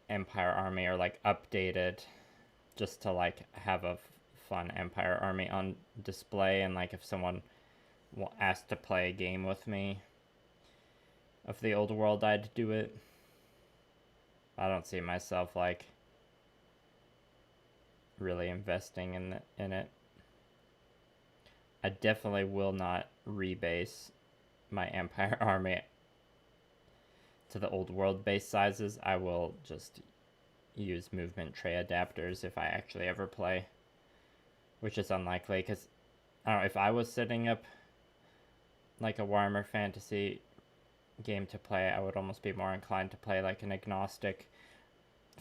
Empire army, or like update it, just to like have a fun Empire army on display, and like if someone asked to play a game with me of the old world, I'd do it. I don't see myself like really investing in it. I definitely will not rebase my Empire army to the old world base sizes. I will just use movement tray adapters if I actually ever play, which is unlikely, because I don't know, if I was setting up like a Warhammer Fantasy game to play, I would almost be more inclined to play like an agnostic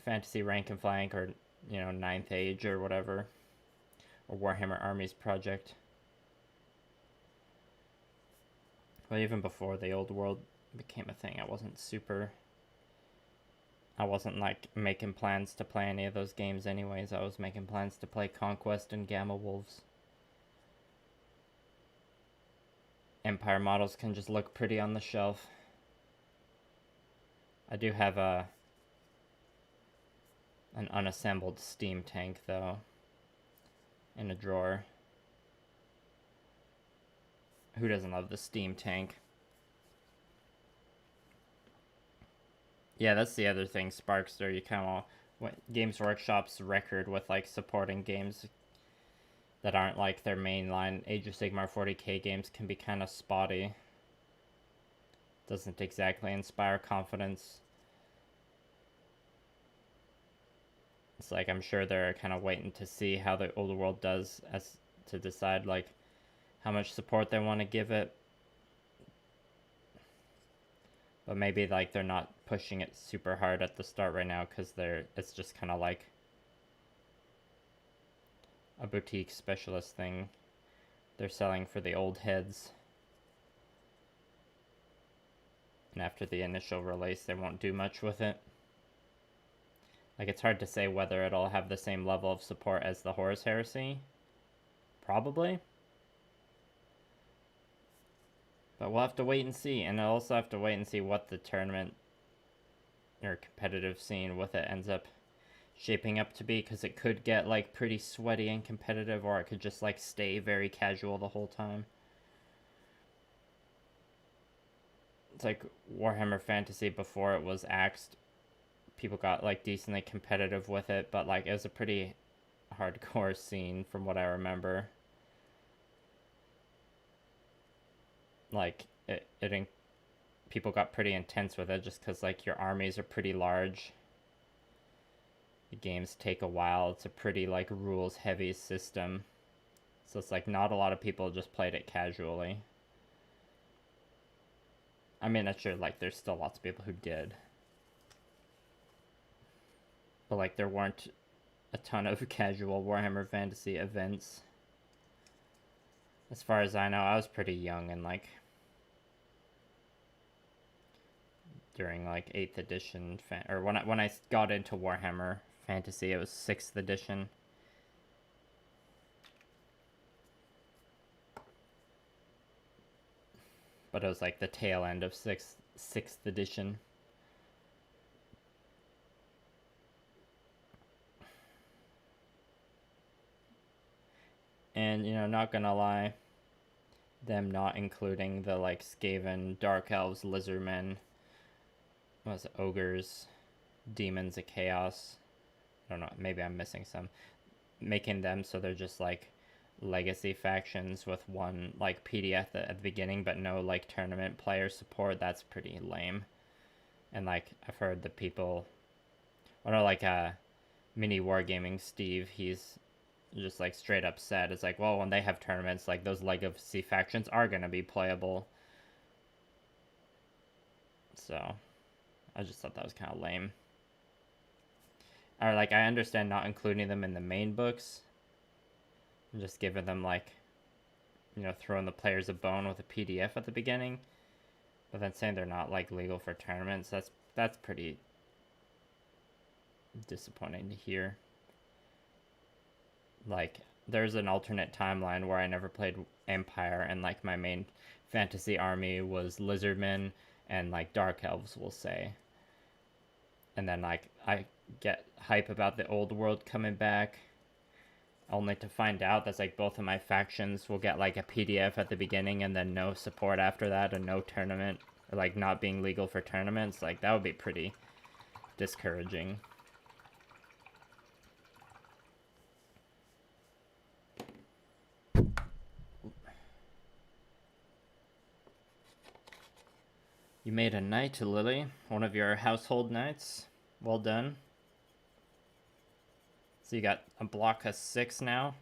fantasy rank and flank, or, you know, 9th Age or whatever, or Warhammer Armies Project. But even before the old world became a thing, I wasn't like making plans to play any of those games anyways. I was making plans to play Conquest and Gamma Wolves. Empire models can just look pretty on the shelf. I do have an unassembled steam tank though in a drawer. Who doesn't love the steam tank? Yeah, that's the other thing, Sparkster. You kind of Games Workshop's record with like supporting games that aren't like their mainline Age of Sigmar 40k games can be kind of spotty. Doesn't exactly inspire confidence. It's like, I'm sure they're kind of waiting to see how the old world does, as to decide like how much support they want to give it. But maybe like they're not pushing it super hard at the start right now, because it's just kind of like a boutique specialist thing they're selling for the old heads. And after the initial release, they won't do much with it. Like, it's hard to say whether it'll have the same level of support as the Horus Heresy. Probably. But we'll have to wait and see. And I'll also have to wait and see what the tournament or competitive scene with it ends up shaping up to be, because it could get like pretty sweaty and competitive, or it could just like stay very casual the whole time. It's like Warhammer Fantasy before it was axed. People got like decently competitive with it, but like it was a pretty hardcore scene from what I remember. Like people got pretty intense with it, just because like your armies are pretty large. The games take a while. It's a pretty like rules heavy system, so it's like not a lot of people just played it casually. I mean, I'm sure like there's still lots of people who did, but like there weren't a ton of casual Warhammer Fantasy events. As far as I know, I was pretty young, and like during like 8th edition, or when I got into Warhammer Fantasy, it was 6th edition. But it was like the tail end of 6th edition. And, you know, not gonna lie, them not including the like Skaven, Dark Elves, Lizardmen, what was it, Ogres, Demons of Chaos. I don't know, maybe I'm missing some. Making them so they're just like legacy factions with one like PDF at the beginning, but no like tournament player support. That's pretty lame. And like I've heard the people, I know like mini wargaming Steve, he's just like straight up said it's like, well, when they have tournaments, like those legacy factions are gonna be playable. So I just thought that was kind of lame. Or like I understand not including them in the main books, and just giving them like, you know, throwing the players a bone with a PDF at the beginning, but then saying they're not like legal for tournaments. That's pretty disappointing to hear. Like there's an alternate timeline where I never played Empire, and like my main fantasy army was lizardmen and like dark elves, we'll say. And then like I get hype about the old world coming back, only to find out that's like both of my factions will get like a PDF at the beginning and then no support after that, and no tournament, or like not being legal for tournaments. Like that would be pretty discouraging. You made a knight, Lily, one of your household knights. Well done. So you got a block of 6 now.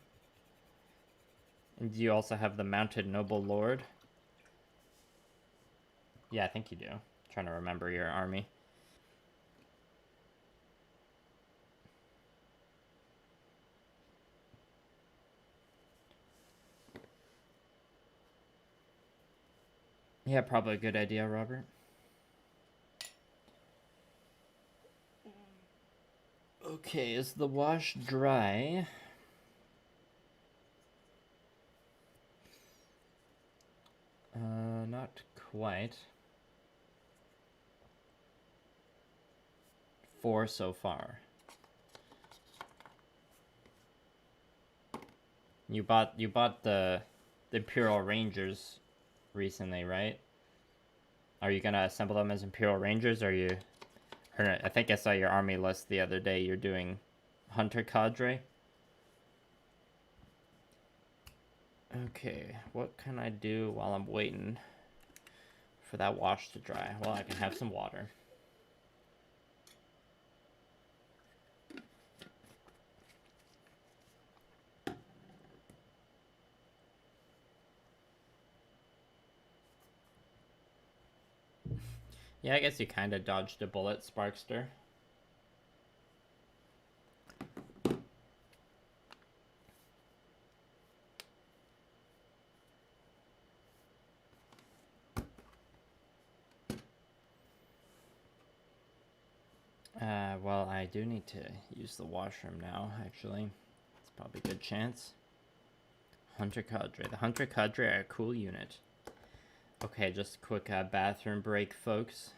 And you also have the mounted noble lord. Yeah, I think you do. I'm trying to remember your army. Yeah, probably a good idea, Robert. Okay, is the wash dry? Not quite. 4 so far. You bought the Imperial Rangers recently, right? Are you gonna assemble them as Imperial Rangers? Or are you? Or I think I saw your army list the other day. You're doing Hunter Cadre. Okay, what can I do while I'm waiting for that wash to dry? Well, I can have some water. Yeah, I guess you kind of dodged a bullet, Sparkster. Well, I do need to use the washroom now, actually. It's probably a good chance. Hunter Cadre. The Hunter Cadre are a cool unit. Okay, just a quick bathroom break, folks.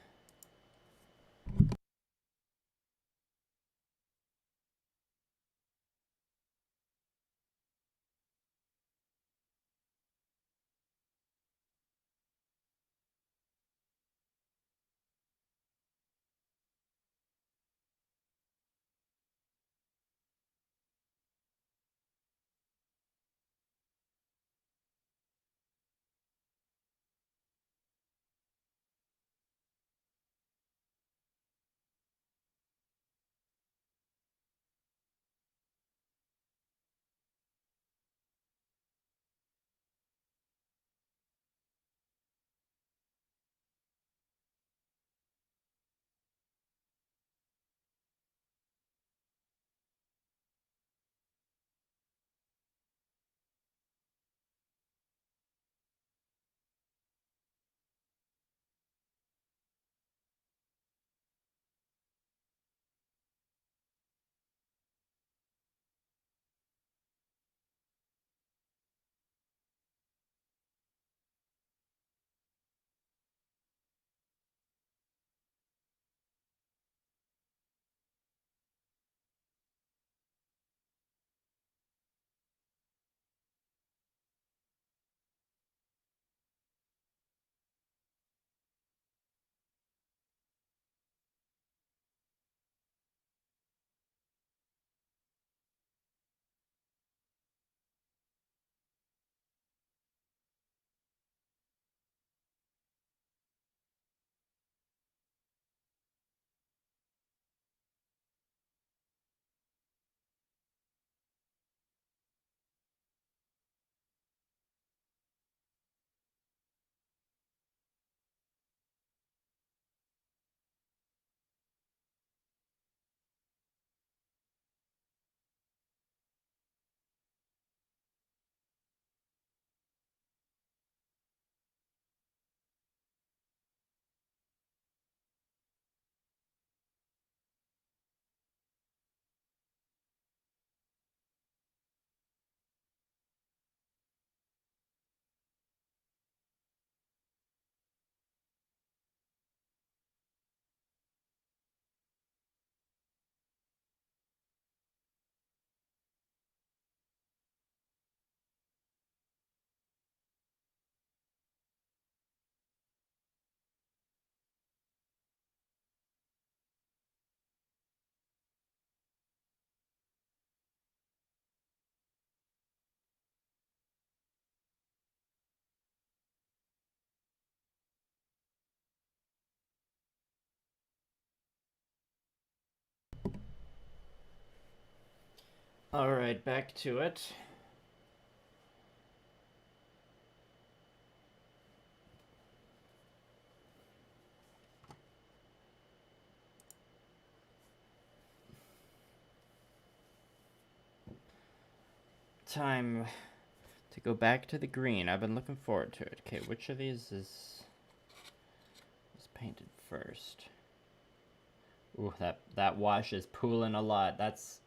Alright, back to it. Time to go back to the green. I've been looking forward to it. Okay, which of these is painted first? Ooh, that wash is pooling a lot. That's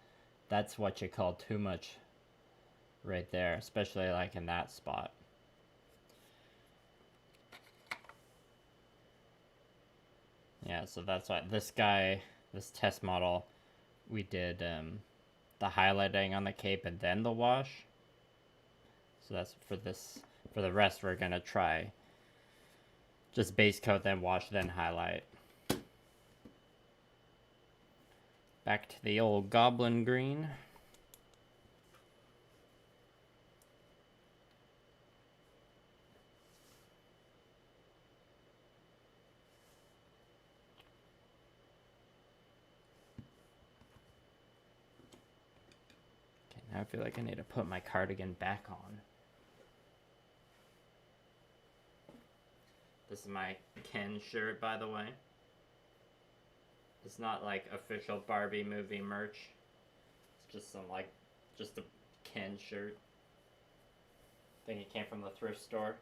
what you call too much right there, especially like in that spot. Yeah, so that's why this guy, this test model, we did the highlighting on the cape and then the wash. So that's for this. For the rest, we're gonna try just base coat, then wash, then highlight. Back to the old goblin green. Okay, now I feel like I need to put my cardigan back on. This is my Ken shirt, by the way. It's not like official Barbie movie merch. It's just some just a Ken shirt. I think it came from the thrift store.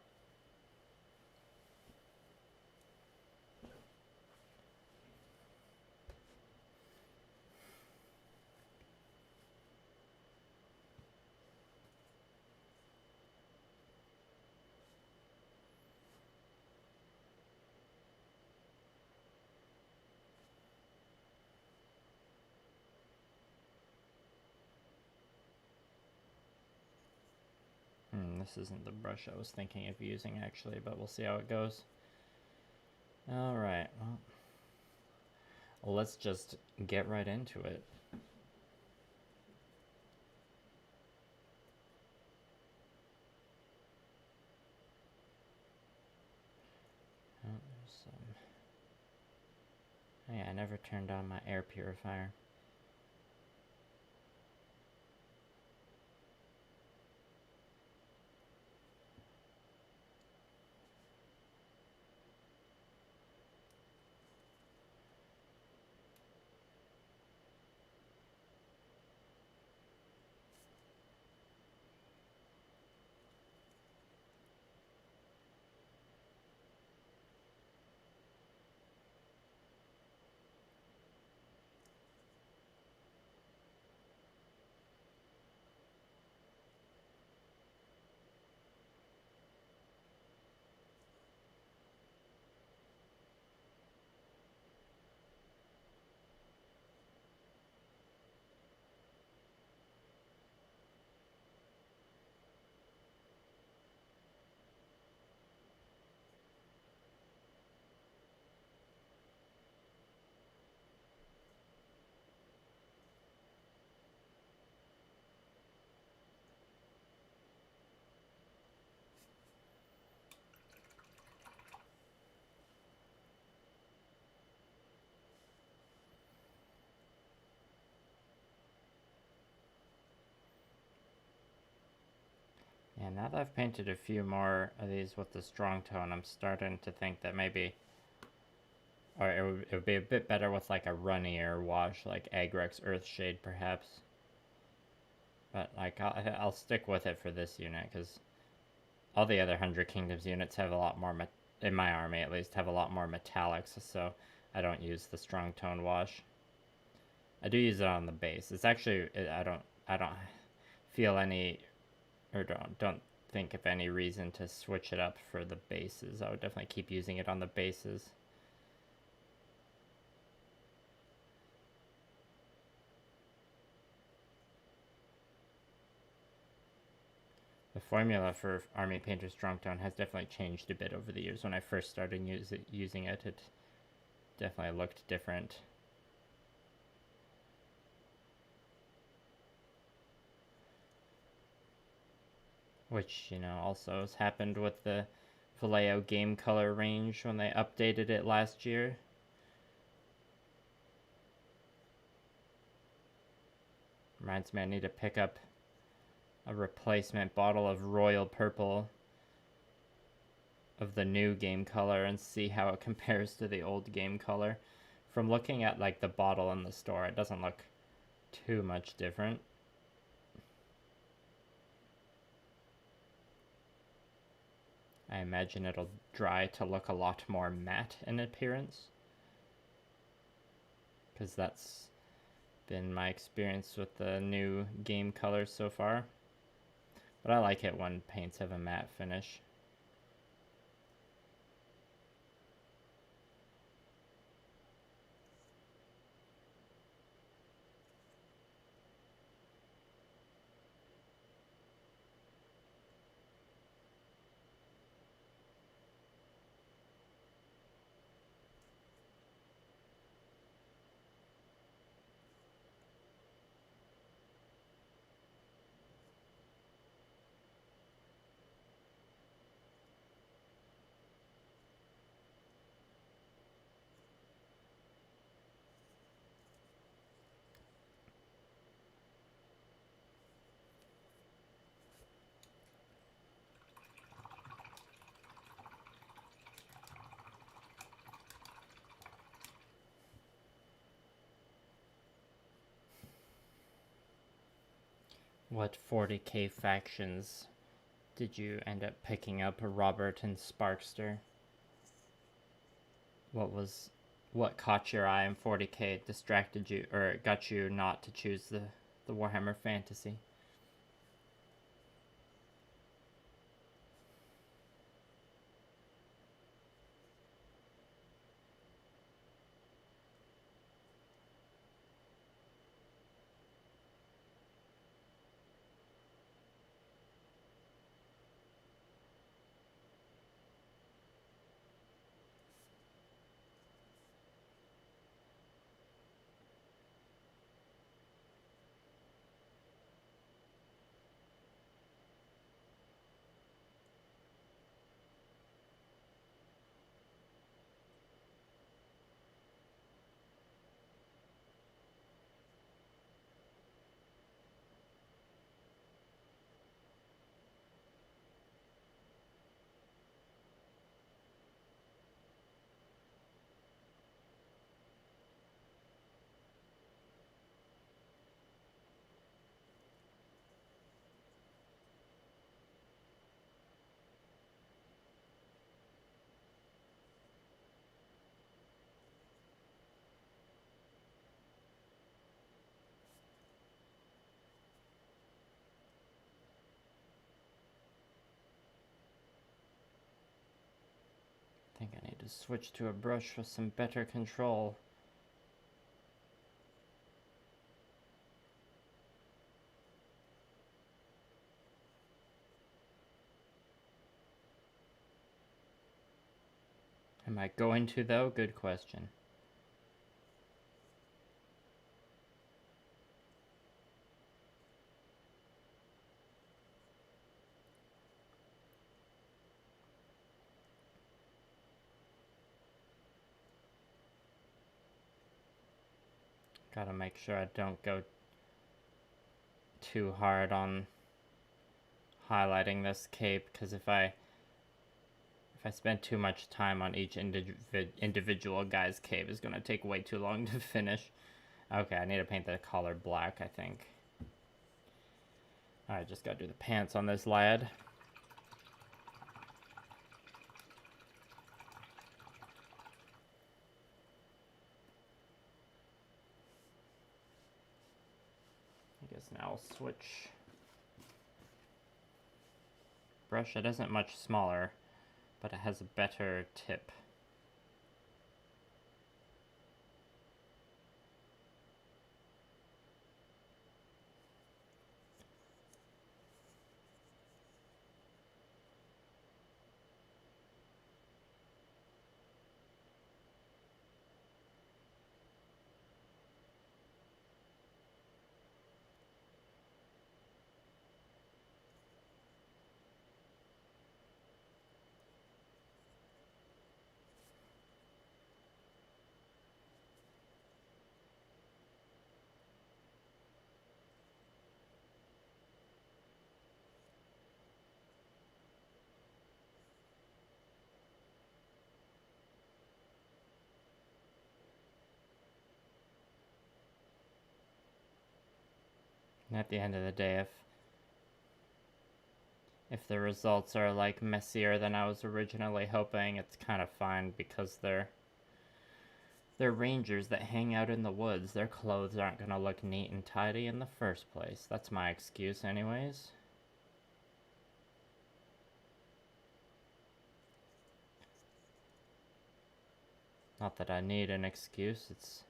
This isn't the brush I was thinking of using actually, but we'll see how it goes. Alright, well, let's just get right into it. Oh, yeah, I never turned on my air purifier. Yeah, now that I've painted a few more of these with the strong tone, I'm starting to think that maybe, or it would be a bit better with like a runnier wash, like Agrex Earthshade perhaps. But like I'll stick with it for this unit because all the other 100 Kingdoms units have a lot more, in my army at least, have a lot more metallics, so I don't use the strong tone wash. I do use it on the base. It's actually, I don't feel any, or don't think of any reason to switch it up for the bases. I would definitely keep using it on the bases. The formula for Army Painter Strong Tone has definitely changed a bit over the years. When I first started using it, it definitely looked different. Which, you know, also has happened with the Vallejo game color range when they updated it last year. Reminds me I need to pick up a replacement bottle of royal purple of the new game color and see how it compares to the old game color. From looking at like the bottle in the store, it doesn't look too much different. I imagine it'll dry to look a lot more matte in appearance, because that's been my experience with the new game colors so far. But I like it when paints have a matte finish. What 40k factions did you end up picking up, Robert and Sparkster? What caught your eye in 40k, distracted you, or got you not to choose the Warhammer Fantasy? I think I need to switch to a brush with some better control. Am I going to, though? Good question. Gotta make sure I don't go too hard on highlighting this cape, because if I spend too much time on each individual guy's cape, it's gonna take way too long to finish. Okay, I need to paint the collar black, I think. Alright, just gotta do the pants on this lad. I guess now I'll switch brush. It isn't much smaller, but it has a better tip. at the end of the day, if the results are like messier than I was originally hoping, it's kind of fine because they're rangers that hang out in the woods. Their clothes aren't gonna look neat and tidy in the first place. That's my excuse anyways. Not that I need an excuse, it's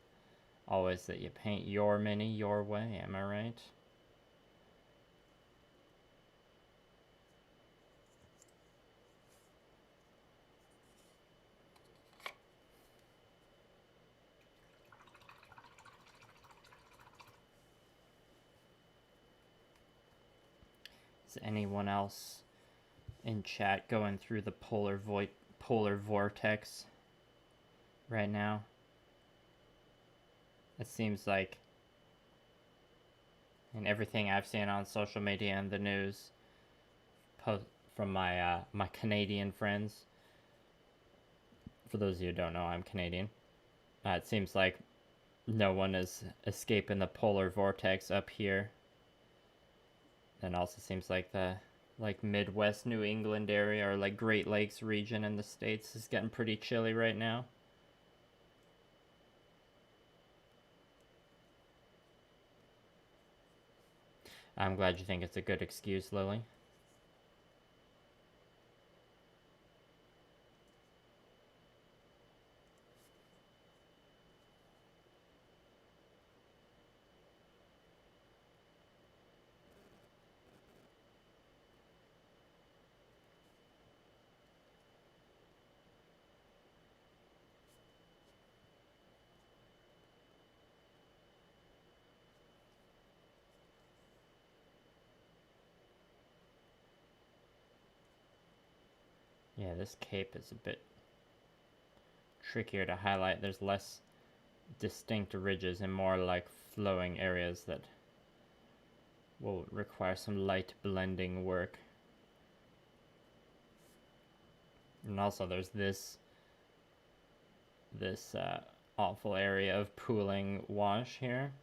always that you paint your mini your way, am I right? Is anyone else in chat going through the polar vortex right now? It seems like, in everything I've seen on social media and the news from my my Canadian friends. For those of you who don't know, I'm Canadian. It seems like no one is escaping the polar vortex up here. And also seems like the Midwest New England area or like Great Lakes region in the States is getting pretty chilly right now. I'm glad you think it's a good excuse, Lily. Yeah, this cape is a bit trickier to highlight. There's less distinct ridges and more like flowing areas that will require some light blending work. And also there's this awful area of pooling wash here.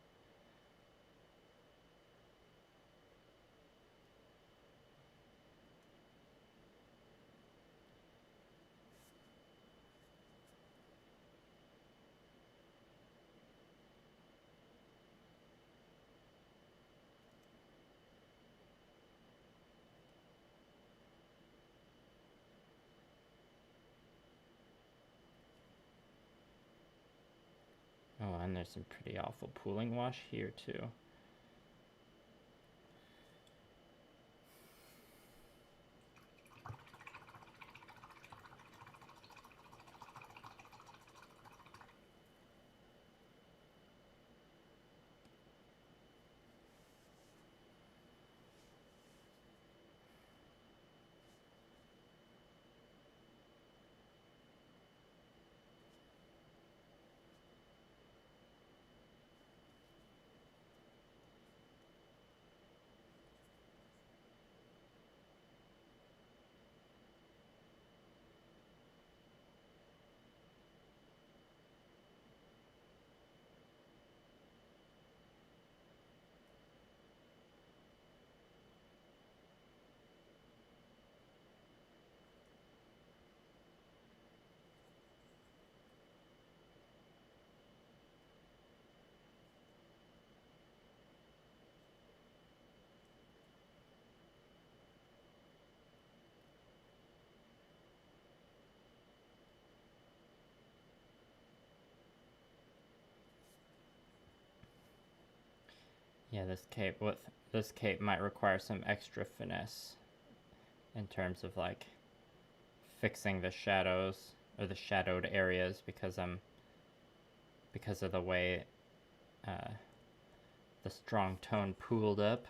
Oh, and there's some pretty awful pooling wash here too. Yeah, this cape might require some extra finesse in terms of like fixing the shadows or the shadowed areas because of the way the strong tone pooled up.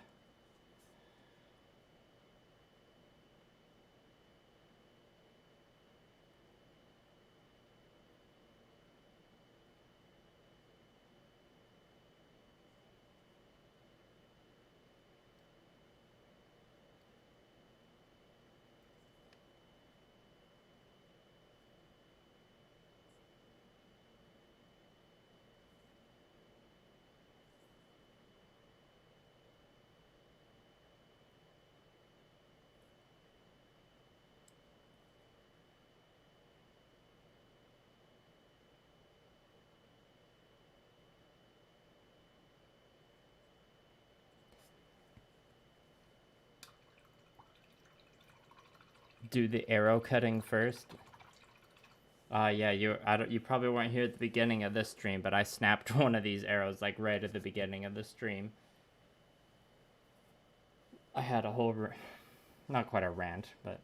do the arrow cutting first. Yeah, you probably weren't here at the beginning of this stream, but I snapped one of these arrows like right at the beginning of the stream. I had a whole, not quite a rant, but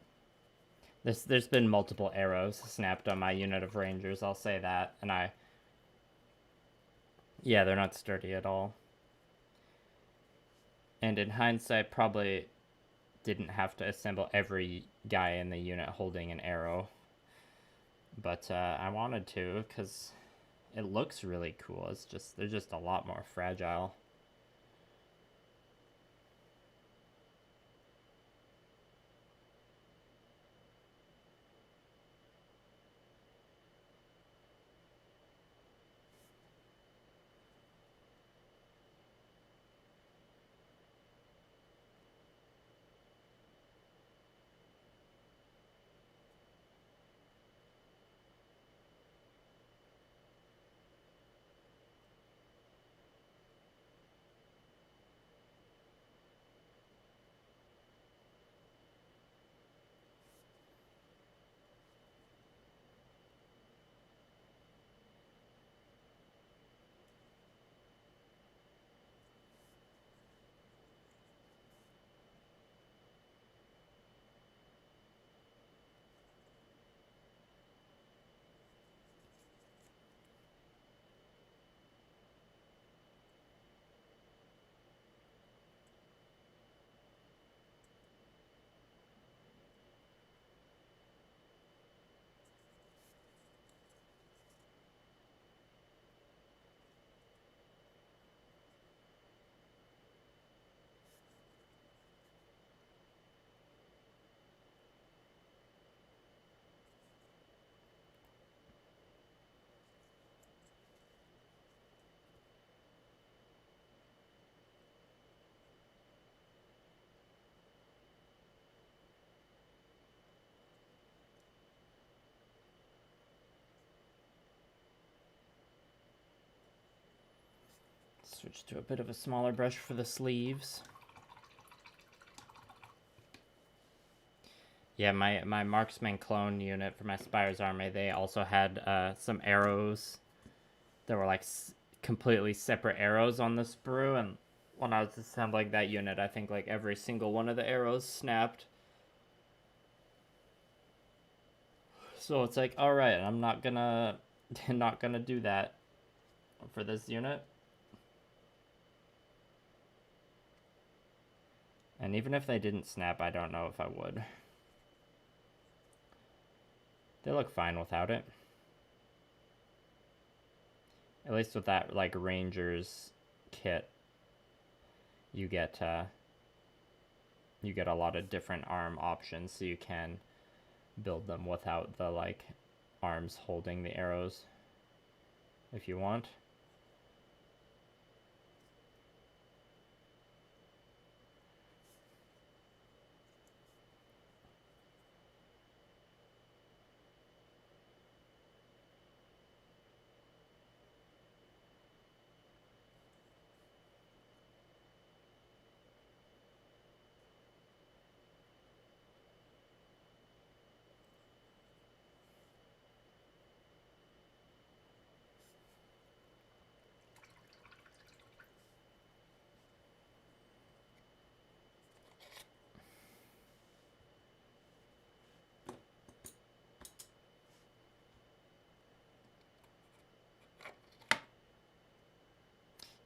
there's been multiple arrows snapped on my unit of rangers, I'll say that, and yeah, they're not sturdy at all. And in hindsight, probably didn't have to assemble every guy in the unit holding an arrow. But I wanted to, because it looks really cool. It's just, they're just a lot more fragile. Switch to a bit of a smaller brush for the sleeves. Yeah, my marksman clone unit for my Spire's army, they also had some arrows that were like completely separate arrows on the sprue, and when I was assembling that unit, I think like every single one of the arrows snapped. So it's like, all right, I'm not gonna do that for this unit. And even if they didn't snap, I don't know if I would. They look fine without it. At least with that like Rangers kit, you get a lot of different arm options, so you can build them without the like arms holding the arrows if you want.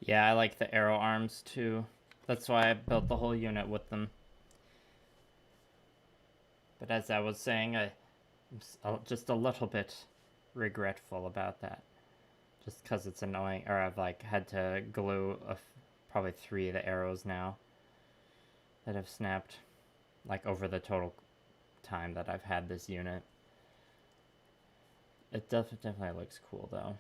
Yeah, I like the arrow arms too. That's why I built the whole unit with them. But as I was saying, I'm just a little bit regretful about that. Just because it's annoying, or I've like had to glue probably 3 of the arrows now that have snapped, like over the total time that I've had this unit. It definitely looks cool though.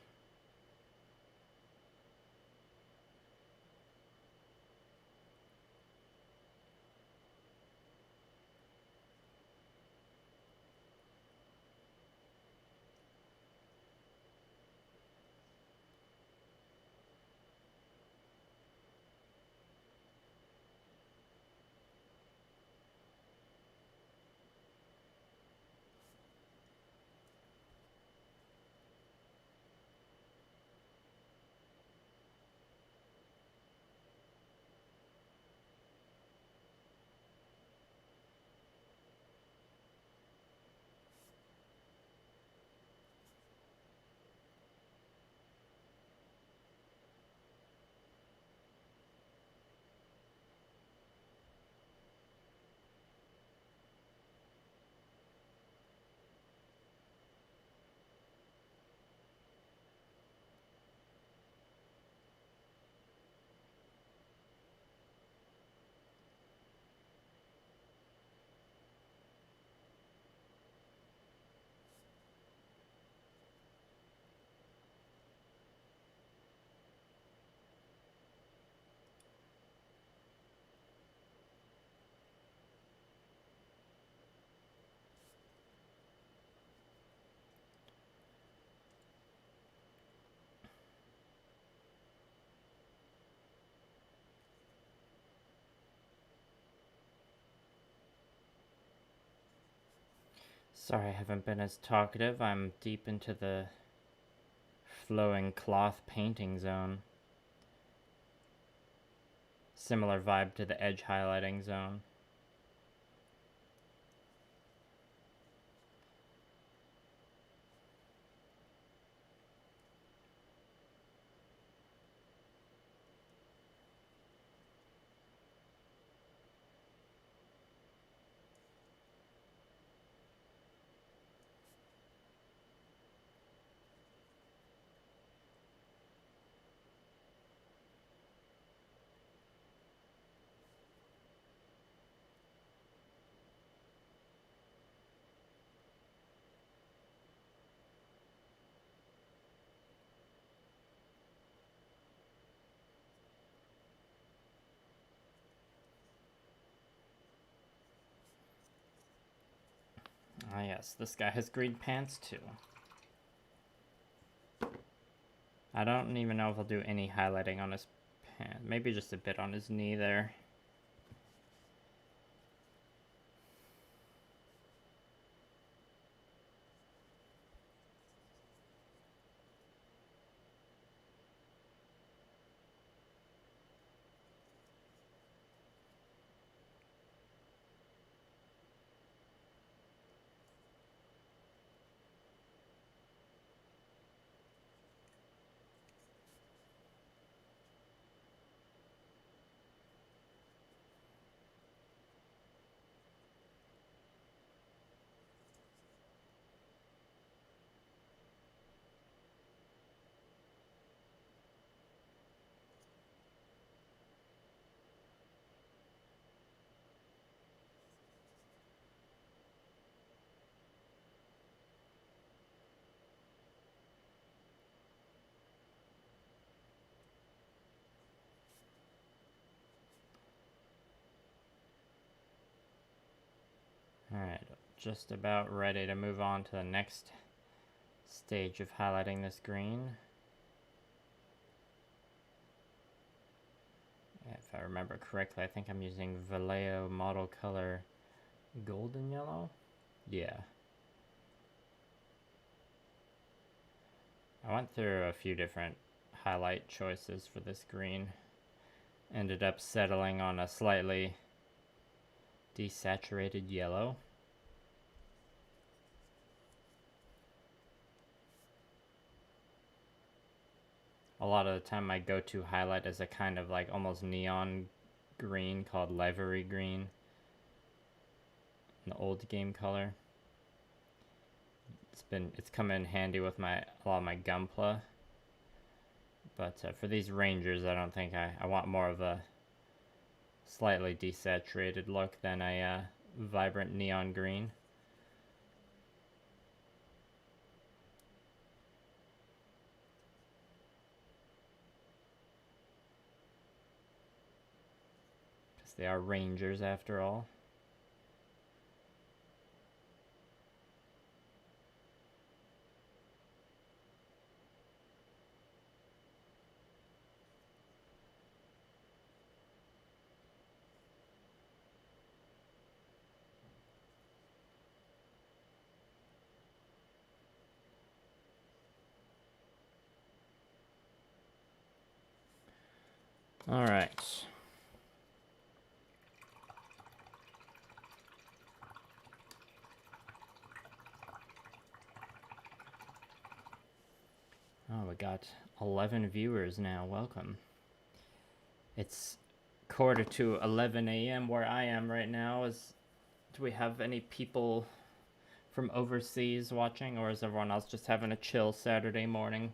Sorry I haven't been as talkative. I'm deep into the flowing cloth painting zone. Similar vibe to the edge highlighting zone. Ah yes, this guy has green pants too. I don't even know if I'll do any highlighting on his pants. Maybe just a bit on his knee there. Alright, just about ready to move on to the next stage of highlighting this green. If I remember correctly, I think I'm using Vallejo model color golden yellow? Yeah. I went through a few different highlight choices for this green. Ended up settling on a slightly desaturated yellow. A lot of the time my go-to highlight is a kind of like almost neon green called livery green. An old game color. It's come in handy with a lot of my Gunpla. But for these Rangers, I don't think I want more of a slightly desaturated look than a vibrant neon green. Because they are Rangers after all. All right. Oh, we got 11 viewers now. Welcome. It's quarter to 11 a.m. where I am right now. Do we have any people from overseas watching, or is everyone else just having a chill Saturday morning?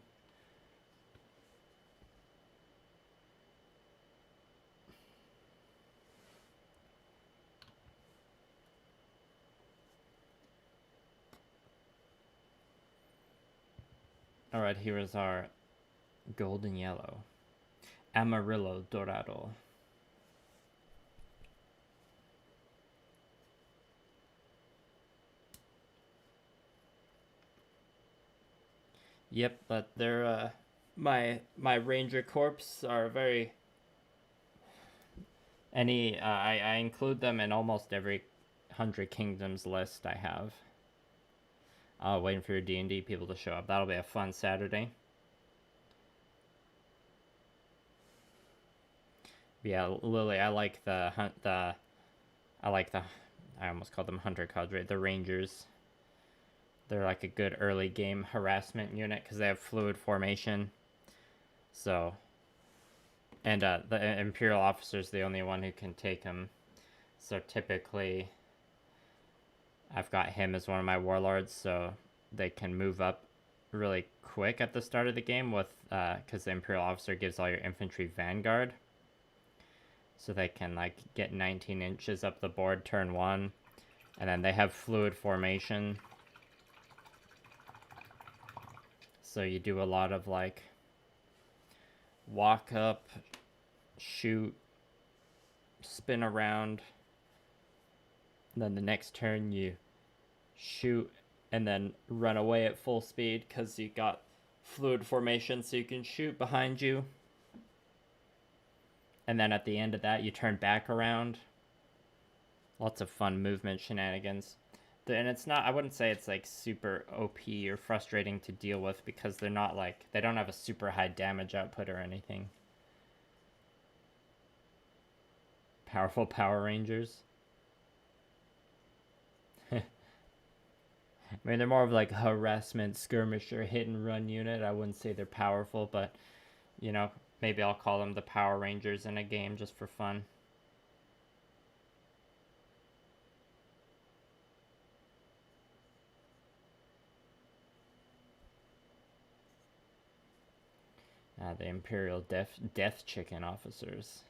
All right, here is our golden yellow. Amarillo dorado. Yep, but they're my Ranger Corps are very I include them in almost every 100 Kingdoms list I have. Waiting for your D&D people to show up. That'll be a fun Saturday. Yeah, Lily, I like the I almost called them hunter cadre, the Rangers. They're like a good early game harassment unit because they have fluid formation. So, and the Imperial officer's the only one who can take them. So typically, I've got him as one of my warlords, so they can move up really quick at the start of the game with because the Imperial officer gives all your infantry vanguard. So they can like get 19 inches up the board turn 1, and then they have fluid formation. So you do a lot of like walk up, shoot, spin around. Then the next turn you shoot and then run away at full speed because you got fluid formation, so you can shoot behind you. And then at the end of that, you turn back around. Lots of fun movement shenanigans. And it's not, I wouldn't say it's like super OP or frustrating to deal with because they're not like, they don't have a super high damage output or anything. Powerful Power Rangers. I mean, they're more of like harassment, skirmisher, hit and run unit. I wouldn't say they're powerful, but you know, maybe I'll call them the Power Rangers in a game just for fun. The Imperial Death Chicken officers.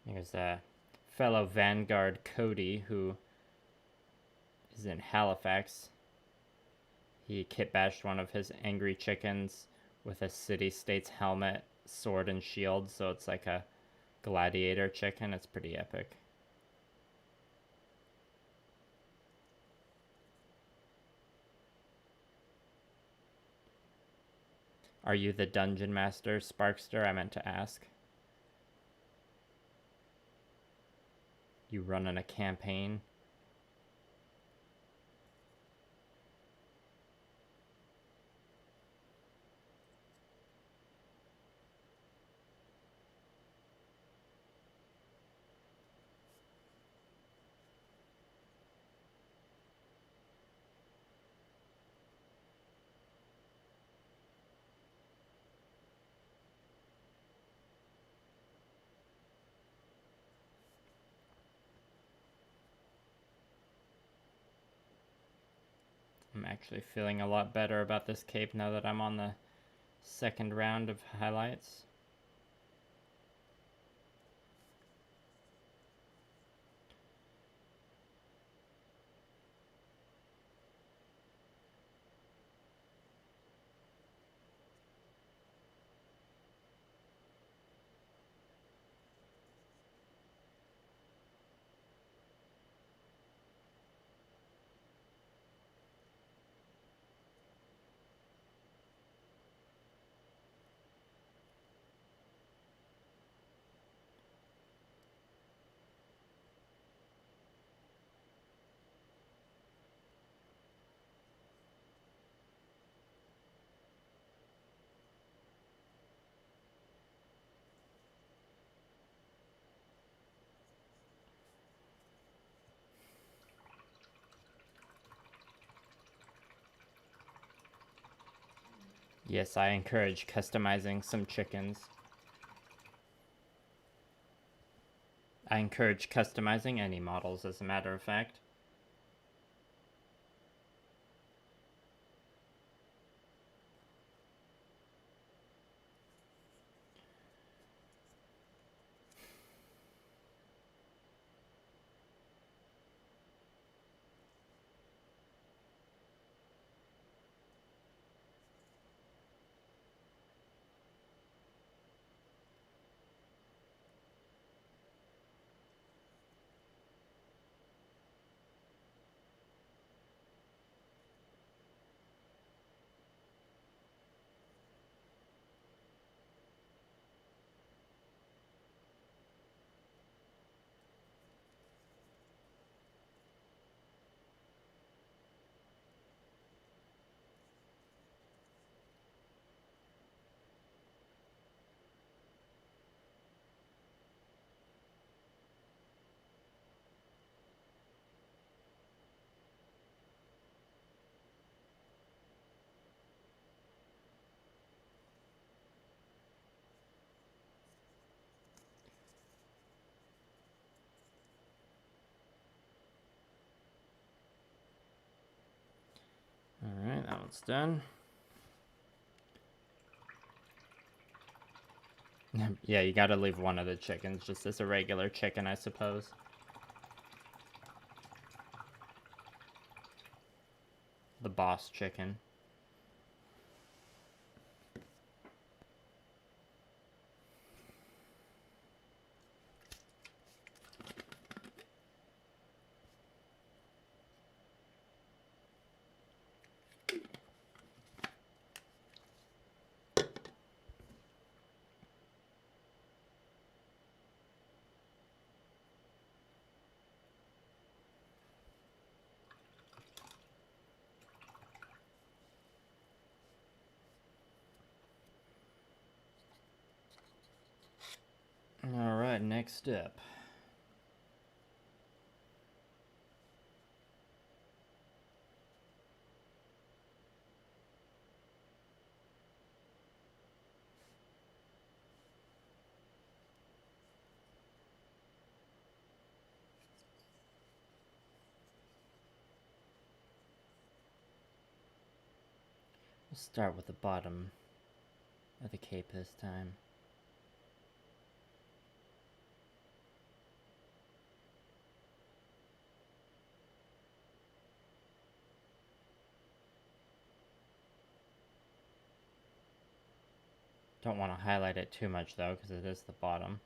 There's a fellow Vanguard Cody who is in Halifax. He kit bashed one of his angry chickens with a city-states helmet, sword, and shield, so it's like a gladiator chicken. It's pretty epic. Are you the Dungeon Master, Sparkster? I meant to ask. You running a campaign? I'm actually feeling a lot better about this cape now that I'm on the second round of highlights. Yes, I encourage customizing some chickens. I encourage customizing any models, as a matter of fact. That one's done. Yeah, you gotta leave one of the chickens just as a regular chicken, I suppose. The boss chicken. Alright, next step. We'll start with the bottom of the cape this time. Don't want to highlight it too much though, because it is the bottom.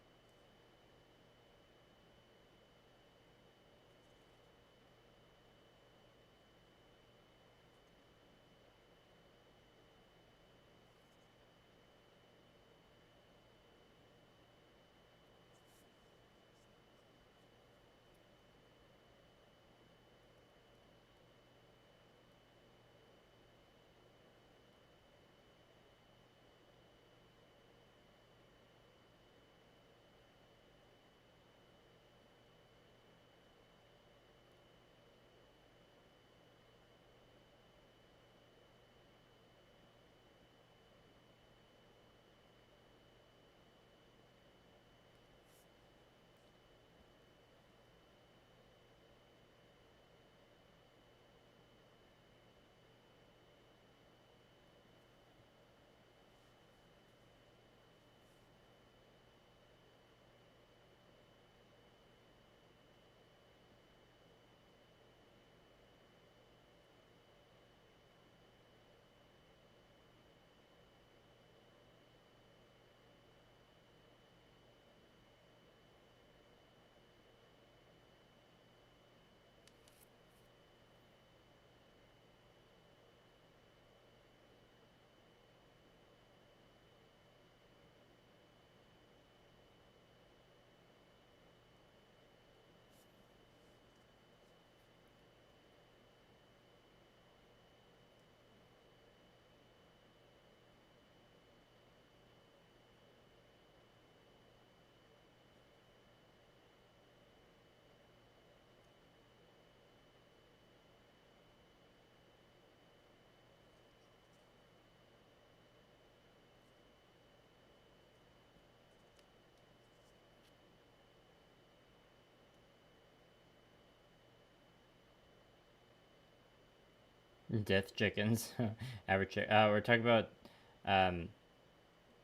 Death chickens. Average chick. We're talking about,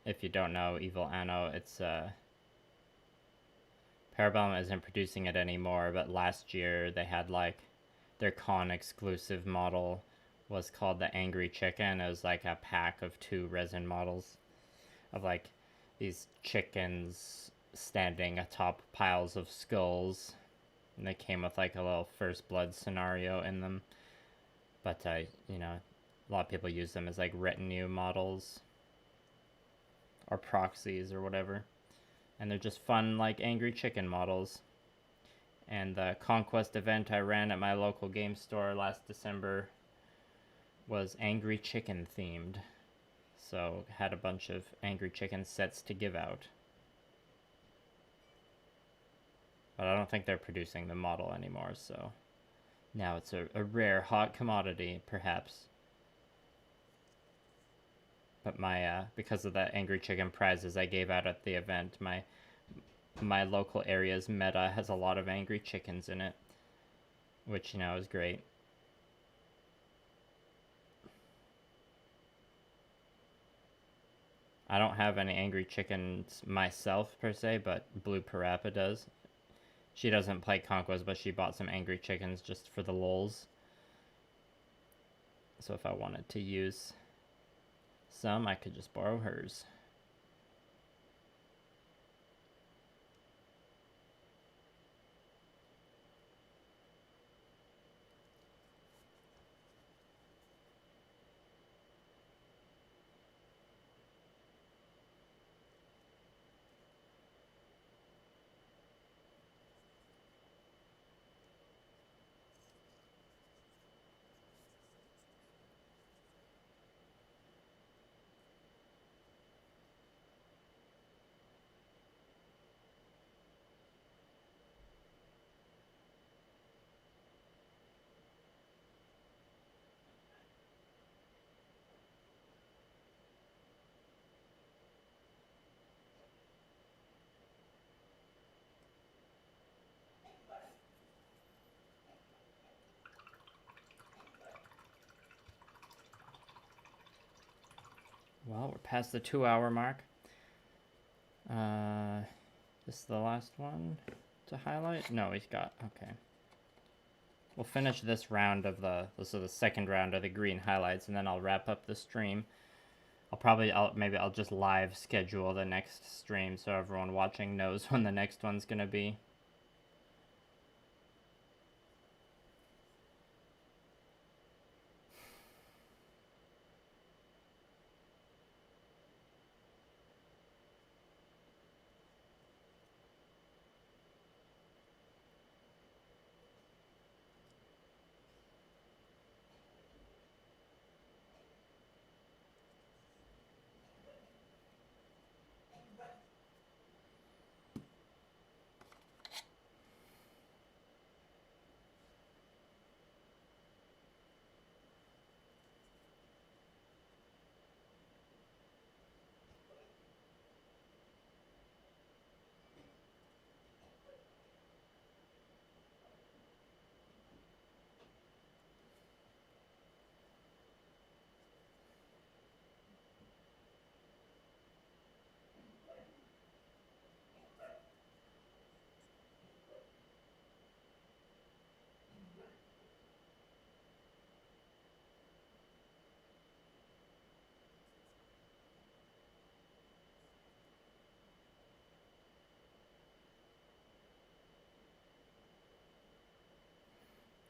if you don't know, Evil Anno. It's Parabellum isn't producing it anymore, but last year they had like their con exclusive model was called the Angry Chicken. It was like a pack of 2 resin models of like these chickens standing atop piles of skulls, and they came with like a little first blood scenario in them. But you know, a lot of people use them as like retinue models or proxies or whatever, and they're just fun like angry chicken models. And the conquest event I ran at my local game store last December was angry chicken themed, so had a bunch of angry chicken sets to give out. But I don't think they're producing the model anymore, so now it's a rare hot commodity, perhaps. But my because of the angry chicken prizes I gave out at the event, my local area's meta has a lot of angry chickens in it, which, you know, is great. I don't have any angry chickens myself per se, but Blue Parappa does. She doesn't play Conquest, but she bought some angry chickens just for the lulz. So if I wanted to use some, I could just borrow hers. Well, we're past the 2-hour mark. This is the last one to highlight? No, he's got, okay. We'll finish this round of this is the second round of the green highlights, and then I'll wrap up the stream. Maybe I'll just live schedule the next stream so everyone watching knows when the next one's gonna be.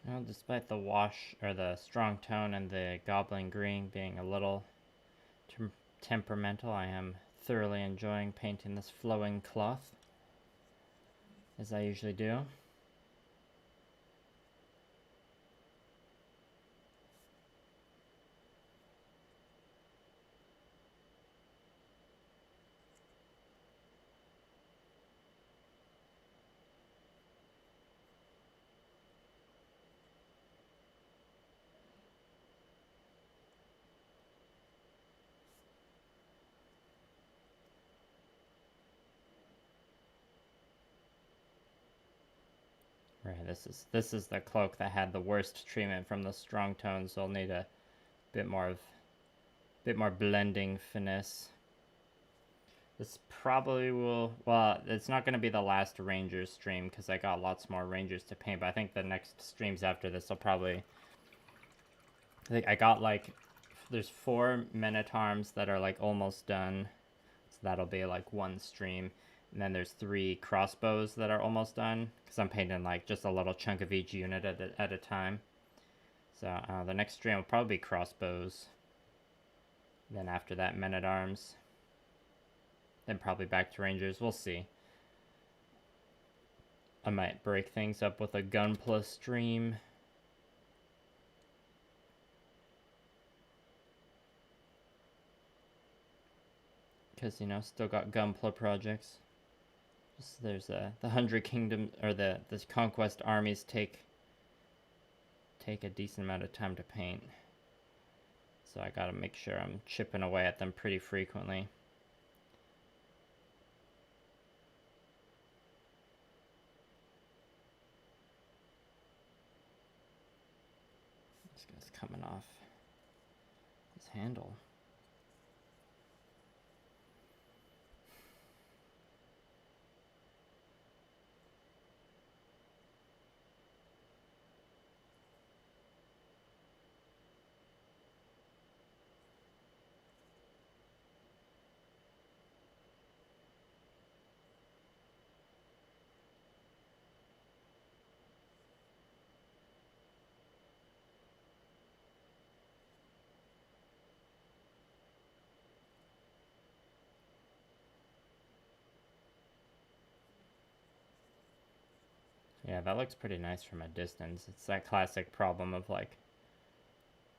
Well, despite the wash or the strong tone and the goblin green being a little temperamental, I am thoroughly enjoying painting this flowing cloth, as I usually do. Right, this is the cloak that had the worst treatment from the strong tones, so I'll need a bit more blending finesse. This probably will, well, it's not going to be the last Rangers stream because I got lots more Rangers to paint, but I think the next streams after this will probably, I think I got like, there's 4 Men-at-Arms that are like almost done, so that'll be like one stream. And then there's 3 crossbows that are almost done, because I'm painting like just a little chunk of each unit at a time. So the next stream will probably be crossbows. Then after that, Men-at-Arms. Then probably back to Rangers. We'll see. I might break things up with a Gunpla stream. Because, you know, still got Gunpla projects. Just, there's the 100 Kingdoms, or the Conquest armies take a decent amount of time to paint. So I gotta make sure I'm chipping away at them pretty frequently. This guy's coming off his handle. Yeah, that looks pretty nice from a distance. It's that classic problem of like,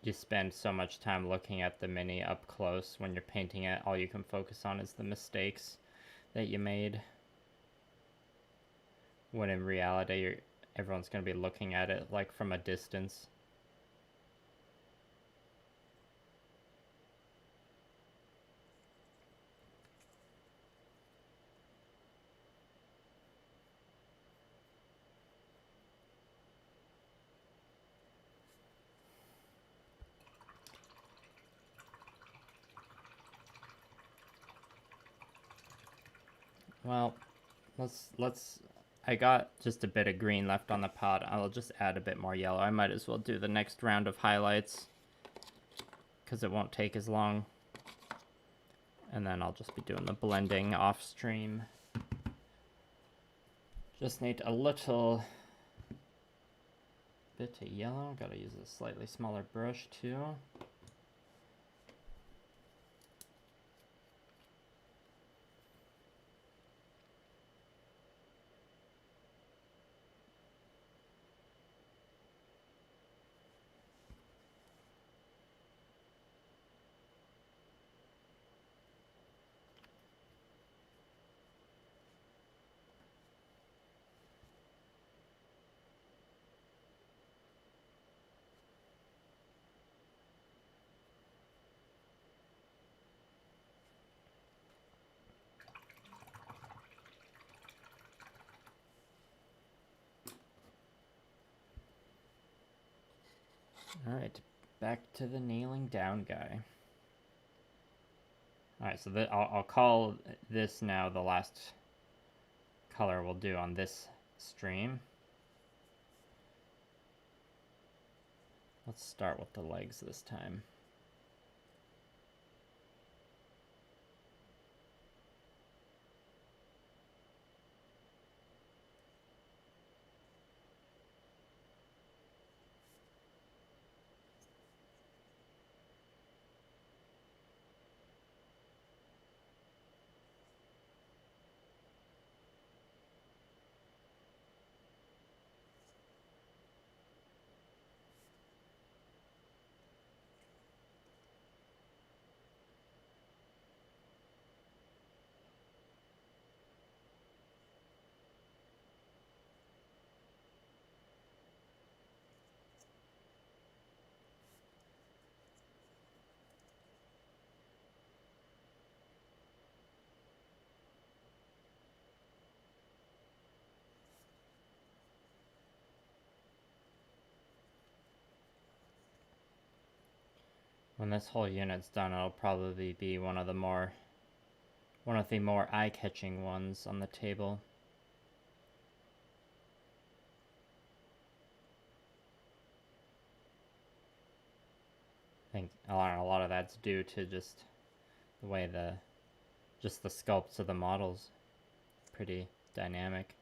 you spend so much time looking at the mini up close. When you're painting it, all you can focus on is the mistakes that you made. When in reality, everyone's going to be looking at it like from a distance. Well, let's I got just a bit of green left on the pot. I'll just add a bit more yellow. I might as well do the next round of highlights because it won't take as long. And then I'll just be doing the blending off stream. Just need a little bit of yellow. Gotta use a slightly smaller brush too. Alright, back to the kneeling down guy. Alright, so I'll call this now the last color we'll do on this stream. Let's start with the legs this time. When this whole unit's done, it'll probably be one of the more eye-catching ones on the table. I think a lot of that's due to just the way the sculpts of the models, pretty dynamic.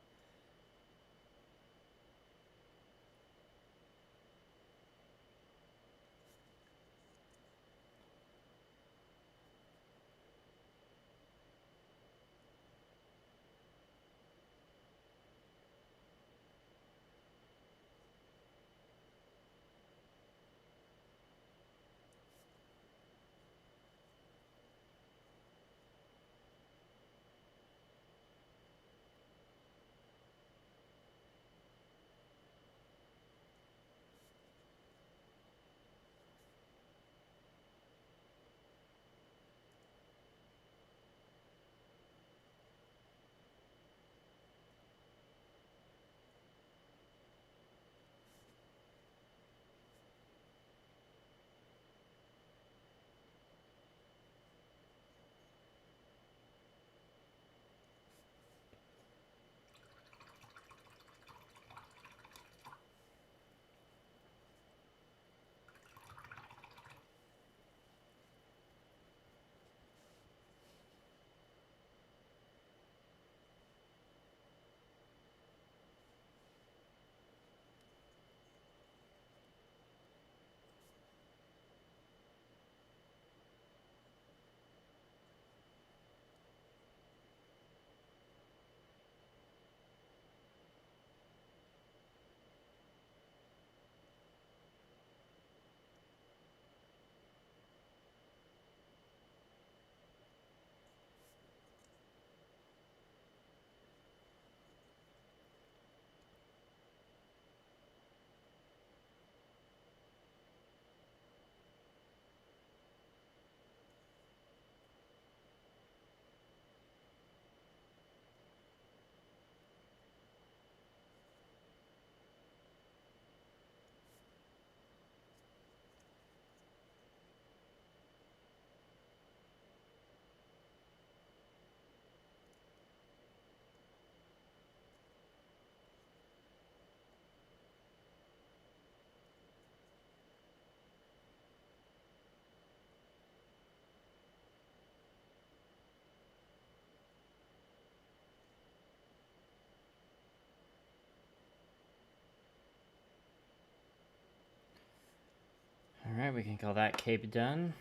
Alright, we can call that cape done.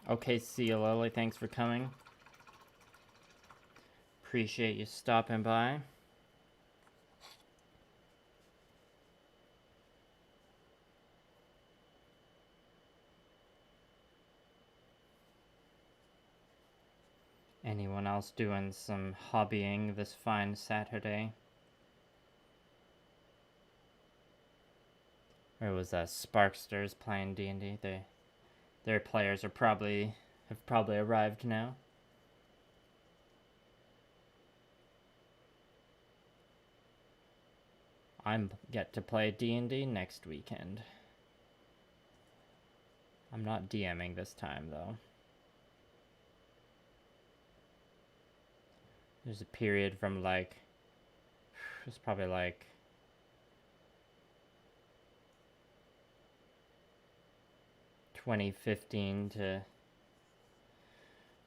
Okay, see you, Lily. Thanks for coming. Appreciate you stopping by. Anyone else doing some hobbying this fine Saturday? Or was Sparksters playing D&D? Their players have probably arrived now. I'm get to play D&D next weekend. I'm not DMing this time though. There's a period from like, it's probably like 2015 to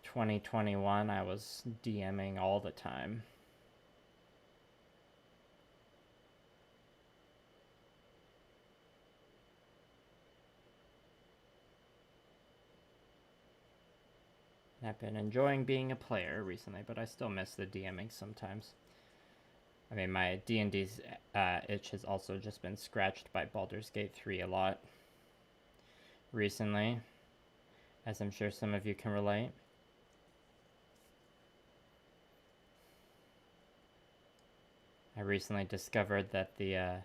2021, I was DMing all the time. I've been enjoying being a player recently, but I still miss the DMing sometimes. I mean, my D&D's itch has also just been scratched by Baldur's Gate 3 a lot recently, as I'm sure some of you can relate. I recently discovered that the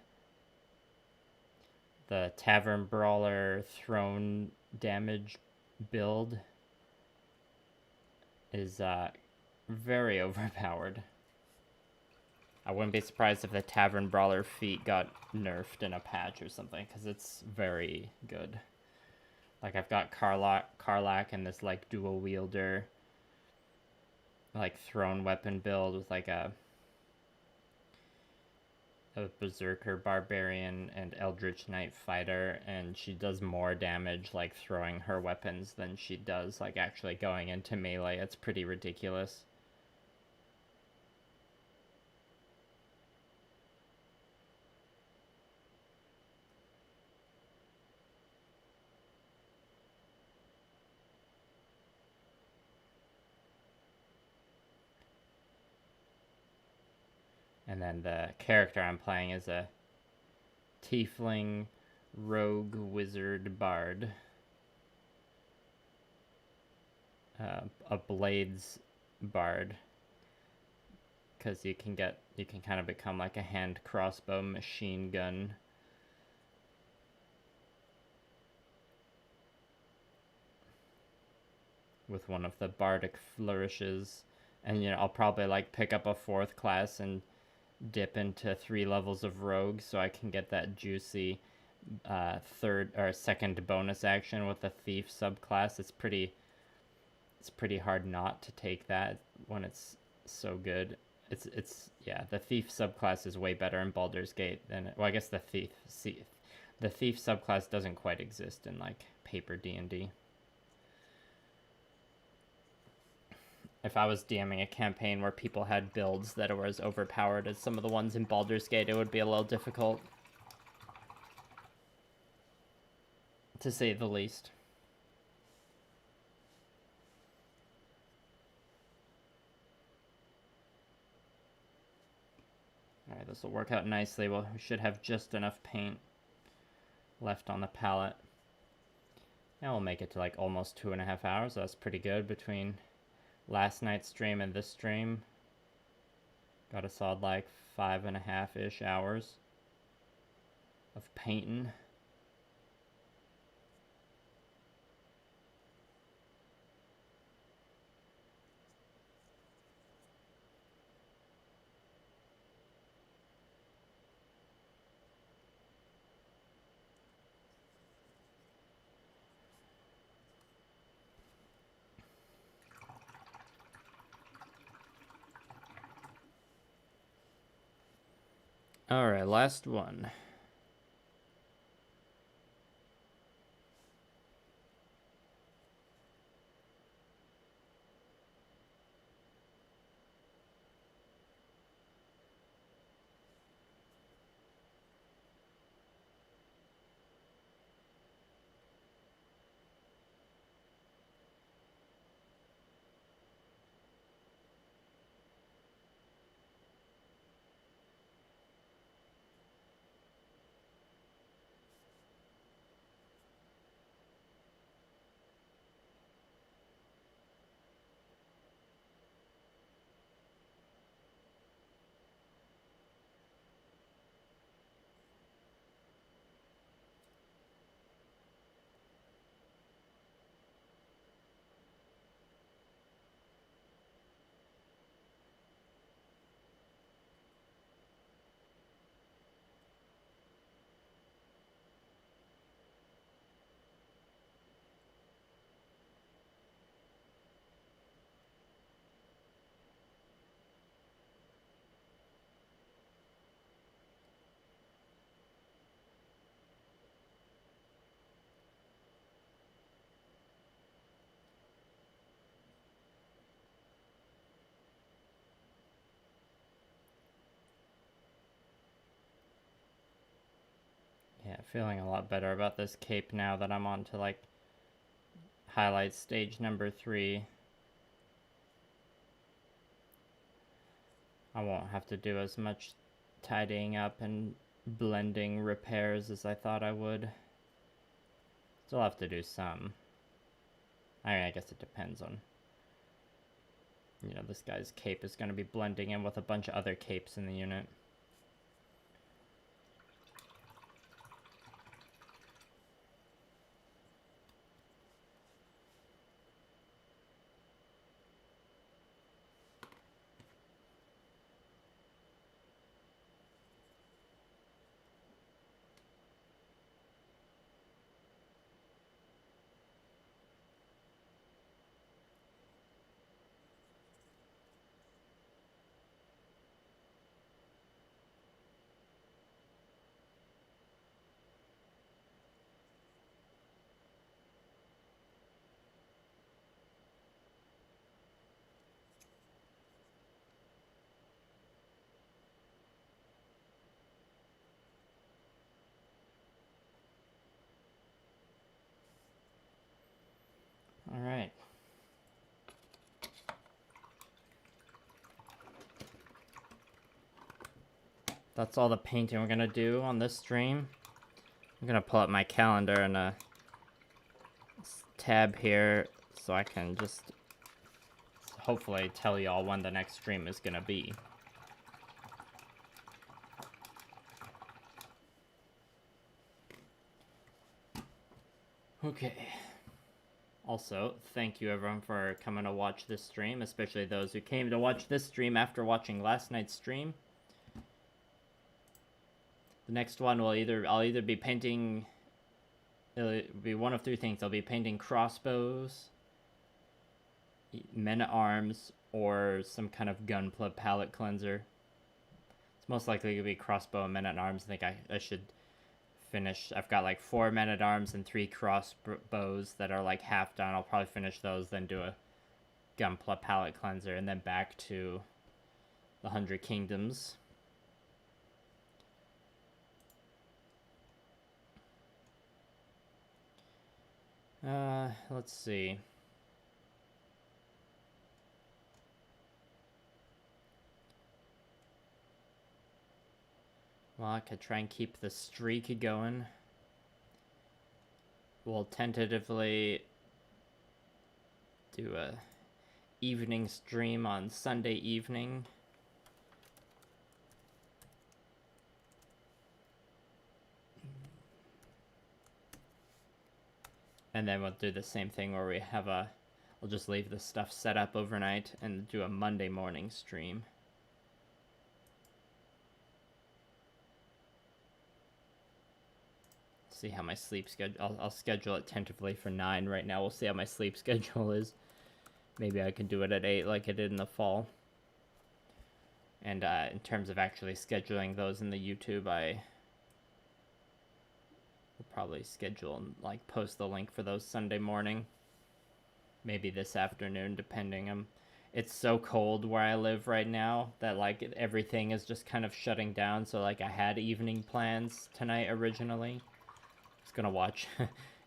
Tavern Brawler throne damage build is very overpowered. I wouldn't be surprised if the Tavern Brawler feat got nerfed in a patch or something, because it's very good. Like, I've got Karlach and this, like, dual wielder, like, thrown weapon build with, like, a Berserker Barbarian and Eldritch Knight Fighter, and she does more damage, like, throwing her weapons than she does, like, actually going into melee. It's pretty ridiculous. And then the character I'm playing is a tiefling rogue wizard bard. A blades bard. Because you can kind of become like a hand crossbow machine gun. With one of the bardic flourishes. And, you know, I'll probably like pick up a 4th class and dip into 3 levels of rogue so I can get that juicy 3rd or 2nd bonus action with the thief subclass. It's pretty hard not to take that when it's so good. It's yeah, the thief subclass is way better in Baldur's Gate than, well, I guess the thief subclass doesn't quite exist in like paper D&D. If I was DMing a campaign where people had builds that were as overpowered as some of the ones in Baldur's Gate, it would be a little difficult, to say the least. Alright, this will work out nicely. We should have just enough paint left on the palette. And we'll make it to like almost 2.5 hours. That's pretty good between last night's stream and this stream. Got a solid like 5.5-ish hours of painting. Alright, last one. Yeah, feeling a lot better about this cape now that I'm on to like highlight stage number 3. I won't have to do as much tidying up and blending repairs as I thought I would. Still have to do some. I mean, I guess it depends on, you know, this guy's cape is going to be blending in with a bunch of other capes in the unit. All right. That's all the painting we're gonna do on this stream. I'm gonna pull up my calendar and a tab here so I can just hopefully tell y'all when the next stream is gonna be. Okay. Also, thank you everyone for coming to watch this stream, especially those who came to watch this stream after watching last night's stream. The next one will I'll either be painting, it'll be one of 3 things. I'll be painting crossbows, men-at-arms, or some kind of gunpla palette cleanser. It's most likely going to be crossbow and men-at-arms. I think I should finish. I've got like 4 men-at-arms and 3 crossbows that are like half done. I'll probably finish those, then do a gunpla palette cleanser, and then back to the 100 Kingdoms. Let's see. Well, I could try and keep the streak going. We'll tentatively do a evening stream on Sunday evening. And then we'll do the same thing where we have we'll just leave the stuff set up overnight and do a Monday morning stream. See how my sleep schedule, I'll schedule it tentatively for 9 right now. We'll see how my sleep schedule is. Maybe I can do it at 8 like I did in the fall. And in terms of actually scheduling those in the YouTube, I will probably schedule and like post the link for those Sunday morning. Maybe this afternoon, depending. It's so cold where I live right now that like everything is just kind of shutting down. So like I had evening plans tonight originally. I was gonna watch,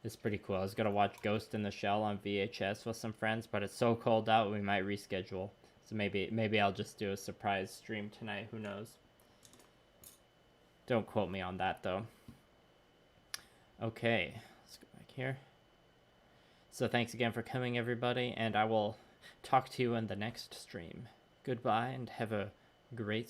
it's pretty cool. I was gonna watch Ghost in the Shell on VHS with some friends, but it's so cold out we might reschedule. So maybe I'll just do a surprise stream tonight. Who knows? Don't quote me on that though. Okay, let's go back here. So thanks again for coming, everybody, and I will talk to you in the next stream. Goodbye, and have a great